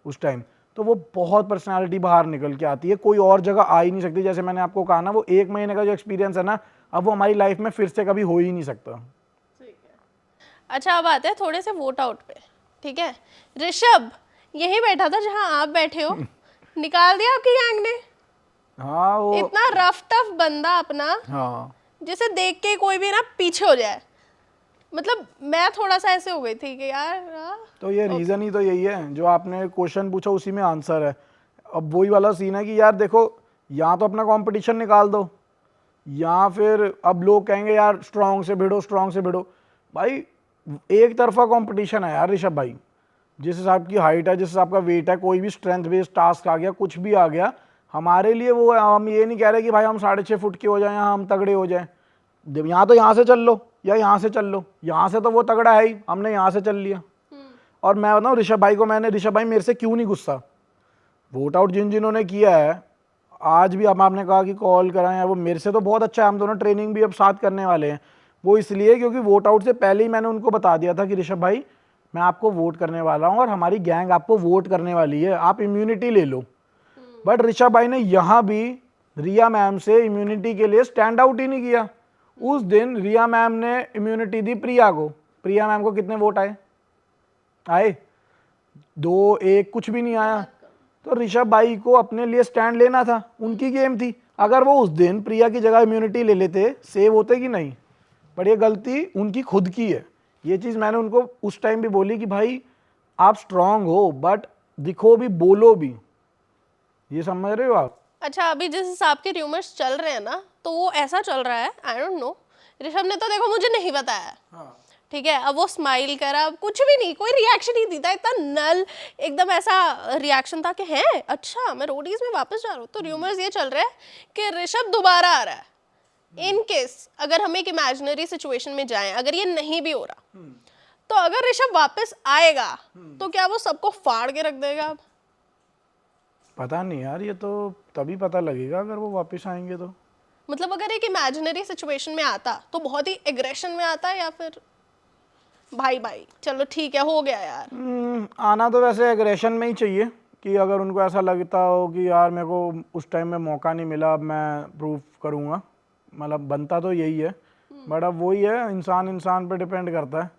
उस टाइम। तो वो बहुत पर्सनालिटी बाहर निकल के आती है, कोई और जगह आ ही नहीं सकती। जैसे मैंने आपको कहा ना, वो 1 महीने का जो एक्सपीरियंस है ना, अब वो हमारी लाइफ में फिर से कभी हो ही नहीं सकता। अच्छा, अब आते हैं थोड़े से वोट आउट पे, ठीक है। ऋषभ यही बैठा था जहां आप बैठे हो, निकाल दिया आपकी गैंग ने। हाँ वो इतना रफ टफ बंदा अपना, हाँ जिसे देख के कोई भी ना पीछे हो जाए। मतलब मैं थोड़ा सा ऐसे हो गई थी कि यार तो ये रीज़न ही तो यही है, जो आपने क्वेश्चन पूछा उसी में आंसर है। अब वही वाला सीन है कि यार देखो, या तो अपना कंपटीशन निकाल दो, या फिर अब लोग कहेंगे यार स्ट्रांग से भिड़ो, स्ट्रांग से भिड़ो। भाई एक तरफा कंपटीशन है यार ऋषभ भाई। जिस हिसाब की हाइट है, जिस हिसाब का वेट है, कोई भी स्ट्रेंथ बेस्ड टास्क आ गया, कुछ भी आ गया, हमारे लिए वो है। हम ये नहीं कह रहे कि भाई हम 6.5 फुट के हो जाएं या हम तगड़े हो जाएं। यहाँ तो यहाँ से चल लो या यहाँ से चल लो, यहाँ से तो वो तगड़ा है ही, हमने यहाँ से चल लिया। और मैं बताऊँ ऋषभ भाई को, मैंने ऋषभ भाई मेरे से क्यों नहीं गुस्सा, वोट आउट जिन्होंने किया है, आज भी हम आपने कहा कि कॉल कराएं, वो मेरे से तो बहुत अच्छा है, हम दोनों ट्रेनिंग भी अब साथ करने वाले हैं। वो इसलिए क्योंकि वोट आउट से पहले ही मैंने उनको बता दिया था कि ऋषभ भाई मैं आपको वोट करने वाला हूँ और हमारी गैंग आपको वोट करने वाली है, आप इम्यूनिटी ले लो। बट ऋषभ भाई ने यहाँ भी रिया मैम से इम्यूनिटी के लिए स्टैंड आउट ही नहीं किया। उस दिन रिया मैम ने इम्यूनिटी दी प्रिया को। प्रिया मैम को कितने वोट आए 2-1 कुछ भी नहीं आया। तो ऋषभ भाई को अपने लिए स्टैंड लेना था, उनकी गेम थी। अगर वो उस दिन प्रिया की जगह इम्यूनिटी ले लेते, सेव होते कि नहीं। बट ये गलती उनकी खुद की है। ये चीज़ मैंने उनको उस टाइम भी बोली कि भाई आप स्ट्रांग हो, बट दिखो भी, बोलो भी। ये समझ रहे हो आप? अच्छा, अभी जिस हिसाब के र्यूमर्स चल रहे हैं ना, तो वो ऐसा चल रहा है, आई डोंट नो। ऋषभ ने तो देखो मुझे नहीं बताया, ठीक है। अब वो स्माइल करा, अब कुछ भी नहीं, कोई रिएक्शन ही नहीं था, इतना नल एकदम ऐसा रिएक्शन था कि हैं अच्छा मैं रोडीज में वापस जा रहा हूँ। तो र्यूमर्स ये चल रहा है कि ऋषभ दोबारा आ रहा है। इन केस अगर हम एक इमेजिनरी सिचुएशन में जाएं, अगर ये नहीं भी हो रहा, तो अगर ऋषभ वापस आएगा तो क्या वो सबको फाड़ के रख देगा? अब पता नहीं यार, ये तो तभी पता लगेगा अगर वो वापस आएंगे तो। मतलब अगर एक इमेजिनरी सिचुएशन में आता तो बहुत ही एग्रेशन में आता, या फिर भाई भाई चलो ठीक है हो गया यार? आना तो वैसे एग्रेशन में ही चाहिए, कि अगर उनको ऐसा लगता हो कि यार मेरे को उस टाइम में मौका नहीं मिला, अब मैं प्रूफ करूँगा, मतलब बनता तो यही है। बट अब वही है, इंसान इंसान पे डिपेंड करता है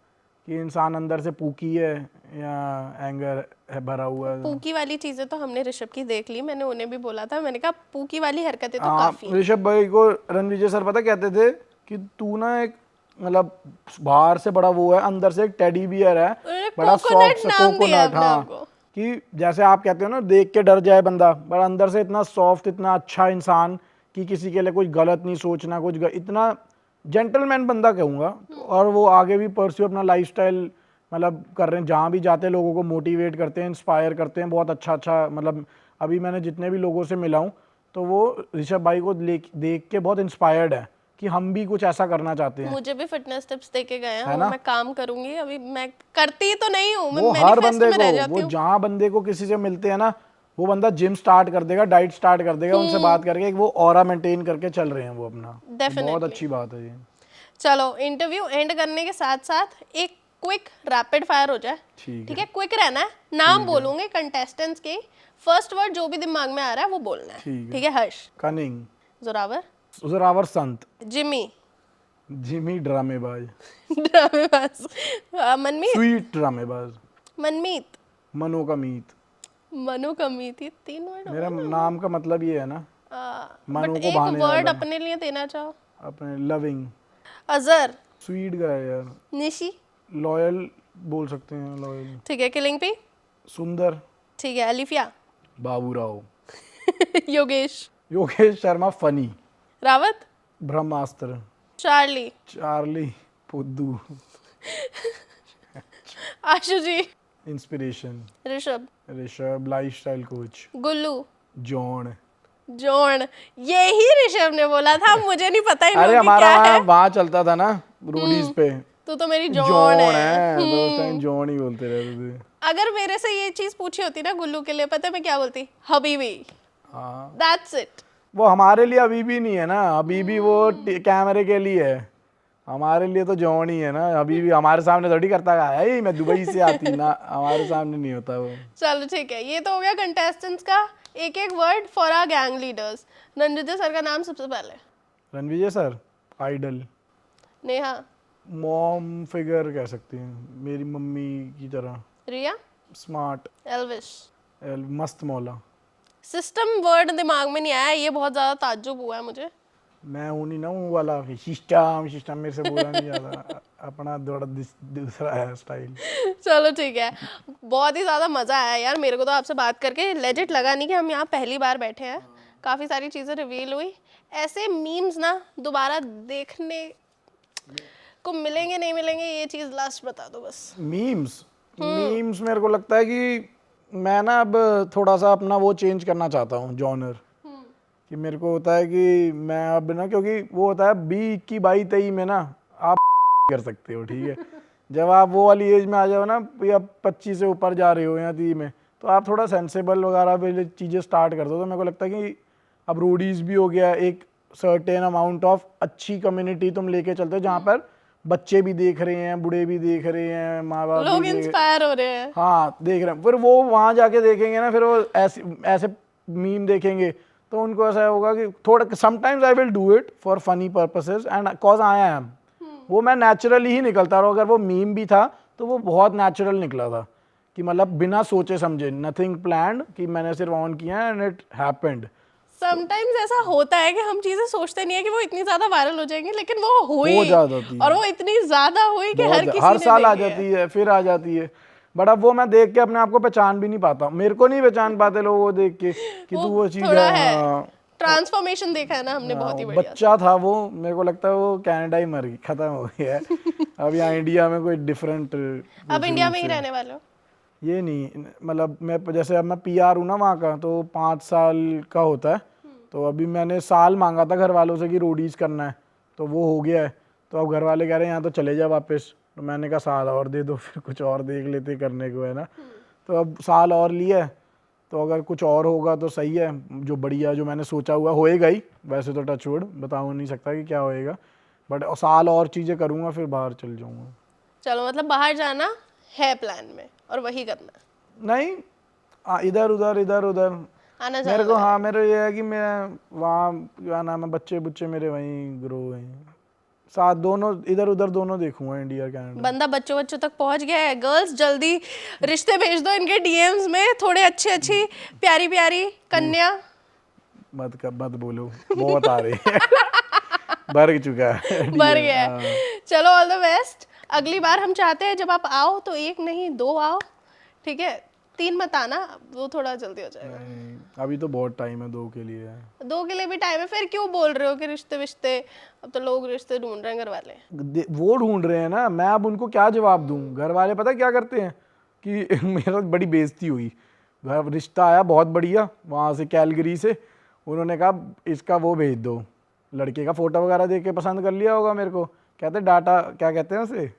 कि इंसान अंदर से पूकी है या एंगर है भरा हुआ है। पूकी वाली चीजें तो हमने ऋषभ की देख ली, मैंने उन्हें भी बोला था, मैंने कहा पूकी वाली हरकतें तो काफी। ऋषभ भाई को रणविजय सर पता कहते थे कि तू ना एक मतलब बाहर से बड़ा वो है, अंदर से एक टेडी बियर है, बड़ा सॉफ्ट कोकोनट। हाँ, कि जैसे आप कहते हो ना देख के डर जाए बंदा, पर अंदर से इतना सॉफ्ट, इतना अच्छा इंसान कि किसी के लिए कुछ गलत नहीं सोचना, इतना जेंटलमैन बंदा कहूँगा। और वो आगे भी परस्यू अपना लाइफस्टाइल मतलब कर रहे हैं, जहाँ भी जाते हैं लोगों को मोटिवेट करते हैं, इंस्पायर करते हैं, बहुत अच्छा मतलब अभी मैंने जितने भी लोगों से मिला हूँ तो वो ऋषभ भाई को देख के बहुत इंस्पायर्ड है कि हम भी कुछ ऐसा करना चाहते हैं। मुझे भी फिटनेस टिप्स देके गए हैं, है वो ना? मैं काम करूंगी। अभी मैं करती तो नहीं हूँ, मैं वो हर मैनिफेस्ट बंदे में रह को, जाती वो हूँ। जहाँ बंदे को किसी से मिलते हैं ना, वो बंदा जिम स्टार्ट कर देगा, डाइट स्टार्ट कर देगा, उनसे बात करके वो ऑरा मेंटेन करके चल रहे हैं वो अपना। बहुत अच्छी बात है ये। चलो इंटरव्यू एंड करने के साथ साथ एक क्विक रैपिड फायर हो जाए, ठीक है? क्विक रहना है, नाम बोलूंगे कंटेस्टेंट्स के, फर्स्ट वर्ड जो भी दिमाग में आ रहा है वो बोलना है, ठीक है? हर्ष, कनिंग, जोरावर संत, जिमी ड्रामेबाज, ड्रामेबाज, मनमीत, स्वीट ड्रामेबाज, मनमीत, मनो का मीत। मनो का मीत, ये 3 वर्ड मेरा नाम का मतलब ये है ना, मनो बट को एक भाने वर्ड वाला। अपने लिए देना चाहो? अपने लविंग, अजर, स्वीट गाय यार। निशी, लॉयल बोल सकते हैं, लॉयल। ठीक है। किलिंग पी, सुंदर, ठीक है। अलिफिया, बाबूराव, योगेश शर्मा फनी, रावत, ब्रह्मास्त्र, चार्ली, चार्ली फुद्दू, Ashu ji, inspiration, Rishabh, Rishabh lifestyle coach, Gullu, John. John, यही ऋषभ ने बोला था, मुझे नहीं पता इन अरे लोगों की हमारा क्या है। वहाँ चलता था ना रोडीज पे, तू तो मेरी जॉन जॉन है। है तो उस टाइम जॉन ही बोलते रहते थे। अगर मेरे से ये चीज पूछी होती ना गुल्लू के लिए, पता है मैं क्या बोलती? हबीबी। हाँ, दैट्स इट। वो हमारे लिए अभी भी नहीं है ना, अभी भी वो कैमरे के लिए है, हमारे लिए तो जॉन ही है ना। अभी भी हमारे सामने थोड़ी करता है मैं दुबई से आती ना, हमारे सामने नहीं होता वो। चलो ठीक है, ये तो हो गया कंटेस्टेंट्स का। एक एक word for our gang leaders. Ranvijay sir का नाम सबसे पहले। Ranvijay sir, idol. Neha, mom figure कह सकते हैं, मेरी मम्मी की तरह। रिया, स्मार्ट, एल्विश। मस्त मौला। सिस्टम वर्ड दिमाग में नहीं आया, ये बहुत ज्यादा ताज्जुब हुआ है मुझे। मैं हूँ नहीं ना वो वाला सिस्टम, सिस्टम मेरे से बोला नहीं जाता, अपना थोड़ा दूसरा है स्टाइल। चलो ठीक है, बहुत ही ज़्यादा मज़ा आया यार मेरे को तो आपसे बात करके। लेजिट लगा नहीं कि हम यहाँ पहली बार बैठे हैं, काफ़ी सारी चीज़ें रिवील हुई। ऐसे मीम्स ना दोबारा देखने को मिलेंगे नहीं मिलेंगे, ये चीज़ लास्ट बता दो बस। मीम्स, मीम्स मेरे को लगता है कि मैं ना अब थोड़ा सा अपना वो चेंज करना चाहता हूँ, जॉनर। कि मेरे को होता है कि मैं अब ना, क्योंकि वो होता है 20, 21, 22, 23 में ना आप कर सकते हो, ठीक है। जब आप वो वाली एज में आ जाओ ना, या 25 से ऊपर जा रहे हो या 30 में, तो आप थोड़ा सेंसेबल वगैरह पे चीज़ें स्टार्ट कर दो। तो मेरे को लगता है कि अब रोडीज भी हो गया, एक सर्टेन अमाउंट ऑफ अच्छी कम्युनिटी तुम लेके चलते हो, जहाँ पर बच्चे भी देख रहे हैं, बूढ़े भी देख रहे हैं, माँ बाप लोग भी इंस्पायर हो रहे हैं। हाँ देख रहे हैं। फिर वो वहाँ जाके देखेंगे ना, फिर वो ऐसे ऐसे मीम देखेंगे, तो उनको ऐसा होगा कि थोड़ा sometimes I will do it for funny purposes and cause I am, वो मैं नेचुरली ही निकलता रहा। अगर वो मीम भी था तो वो बहुत नेचुरल निकला था, कि मतलब बिना सोचे समझे, नथिंग प्लान्ड, कि मैंने सिर्फ ऑन किया एंड इट हैपेंड। समटाइम्स ऐसा होता है कि हम चीजें सोचते नहीं है कि वो इतनी ज्यादा वायरल हो जाएंगी, लेकिन वो हुई हो जाती है। और वो इतनी ज्यादा हुई कि हर किसी हर ने साल आ देखी है। जाती है, फिर आ जाती है। बट अब वो मैं देख के अपने आप को पहचान भी नहीं पाता, मेरे को नहीं पहचान पाते लोग वो देख के कि तू वो चीज थोड़ा है। है, हाँ, ट्रांसफॉर्मेशन देखा है ना हमने, बहुत ही बढ़िया। बच्चा था वो, मेरे को लगता है वो कनाडा ही मर गई, खत्म हो गया है। अब यहाँ इंडिया में कोई डिफरेंट, अब इंडिया में ही रहने वाले हो? ये नहीं, मतलब मैं जैसे अब मैं PR हूँ ना वहाँ का, तो 5 साल का होता है। तो अभी मैंने साल मांगा था घर वालों से कि रोडीज करना है, तो वो हो गया है। तो अब घर वाले कह रहे हैं यहाँ तो चले जा वापस, तो मैंने कहा साल और दे दो, फिर कुछ और देख लेते करने को, है ना। तो अब साल और लिया है, तो अगर कुछ और होगा तो सही है, जो बढ़िया जो मैंने सोचा हुआ होएगा ही। वैसे तो टच वुड बता नहीं सकता कि क्या होएगा, बट साल और चीज़ें करूँगा, फिर बाहर चल जाऊँगा। चलो, मतलब बाहर जाना है प्लान में और वही करना है? नहीं, इधर उधर इधर उधर आना मेरे को, हाँ मेरे ये है कि मैं वहाँ, क्या नाम है, बच्चे बुच्चे मेरे वहीं ग्रो हैं, साथ दोनों इधर उधर दोनों देखूंगा, इंडिया कनाडा। बंदा बच्चों बच्चों तक पहुंच गया है। गर्ल्स जल्दी रिश्ते भेज दो इनके DMs में, थोड़े अच्छी अच्छी प्यारी प्यारी कन्या। मत बोलो, बहुत आ रही है। भर चुका है, भर गया है। चलो, ऑल द बेस्ट। अगली बार हम चाहते हैं जब आप आओ तो 1 नहीं 2 आओ, ठीक है? 3 मत आना, वो थोड़ा जल्दी हो जाएगा। नहीं, अभी तो बहुत टाइम है 2 के लिए है। 2 के लिए भी टाइम है, फिर क्यों बोल रहे हो कि रिश्ते विश्ते? अब तो लोग रिश्ते ढूंढ रहे हैं, घर वाले। वो ढूंढ रहे हैं ना, मैं अब उनको क्या जवाब दूं? घर वाले पता क्या करते हैं कि मेरा बड़ी बेइज्जती हुई। घर रिश्ता आया बहुत बढ़िया वहाँ से, कैलगरी से। उन्होंने कहा इसका वो भेज दो, लड़के का फोटो वगैरह देख के पसंद कर लिया होगा मेरे को। कहते डाटा, क्या कहते हैं उसे,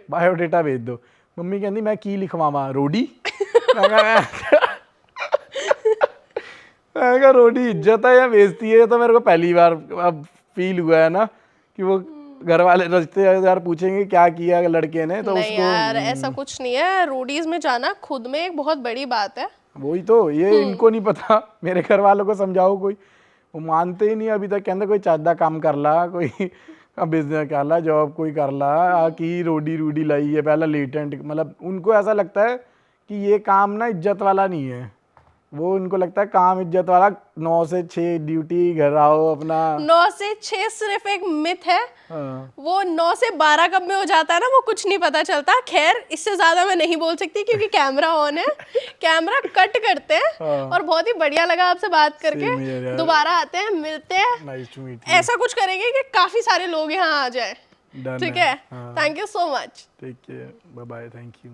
बायोडेटा भेज दो। मम्मी कहती मैं की लिखवावा, रोडी? मैंने कहा रोडी इज्जत है या बेइज्जती है? तो मेरे को पहली बार अब फील हुआ है ना कि वो घर वाले रिश्तेदार पूछेंगे क्या किया लड़के ने, तो नहीं उसको यार, ऐसा कुछ नहीं है। रोडीज में जाना खुद में एक बहुत बड़ी बात है। वही तो, ये इनको नहीं पता। मेरे घर वालों को समझाओ कोई, वो मानते ही नहीं अभी तक। कहते कोई चादा काम कर ला, कोई बिजनेस कर ला, जॉब कोई कर ला, कि रोडी लाई है पहला लेटेंट। मतलब उनको ऐसा लगता है कि ये काम ना इज्जत वाला नहीं है। वो उनको लगता है काम इज्जत वाला, 9 से 6 ड्यूटी, घर आओ अपना। 9 से 6 सिर्फ एक मिथ है। हाँ। वो 9 से 12 कब में हो जाता है ना, वो कुछ नहीं पता चलता। खैर, इससे ज्यादा मैं नहीं बोल सकती क्योंकि कैमरा ऑन है, कैमरा कट करते हैं। हाँ। और बहुत ही बढ़िया लगा आपसे बात Same here, करके। यार। दोबारा आते हैं, मिलते हैं। Nice to meet you. ऐसा कुछ करेंगे कि काफी सारे लोग यहाँ आ जाए, Done ठीक है। है? हाँ। Thank you so much. Take care, bye bye, thank you.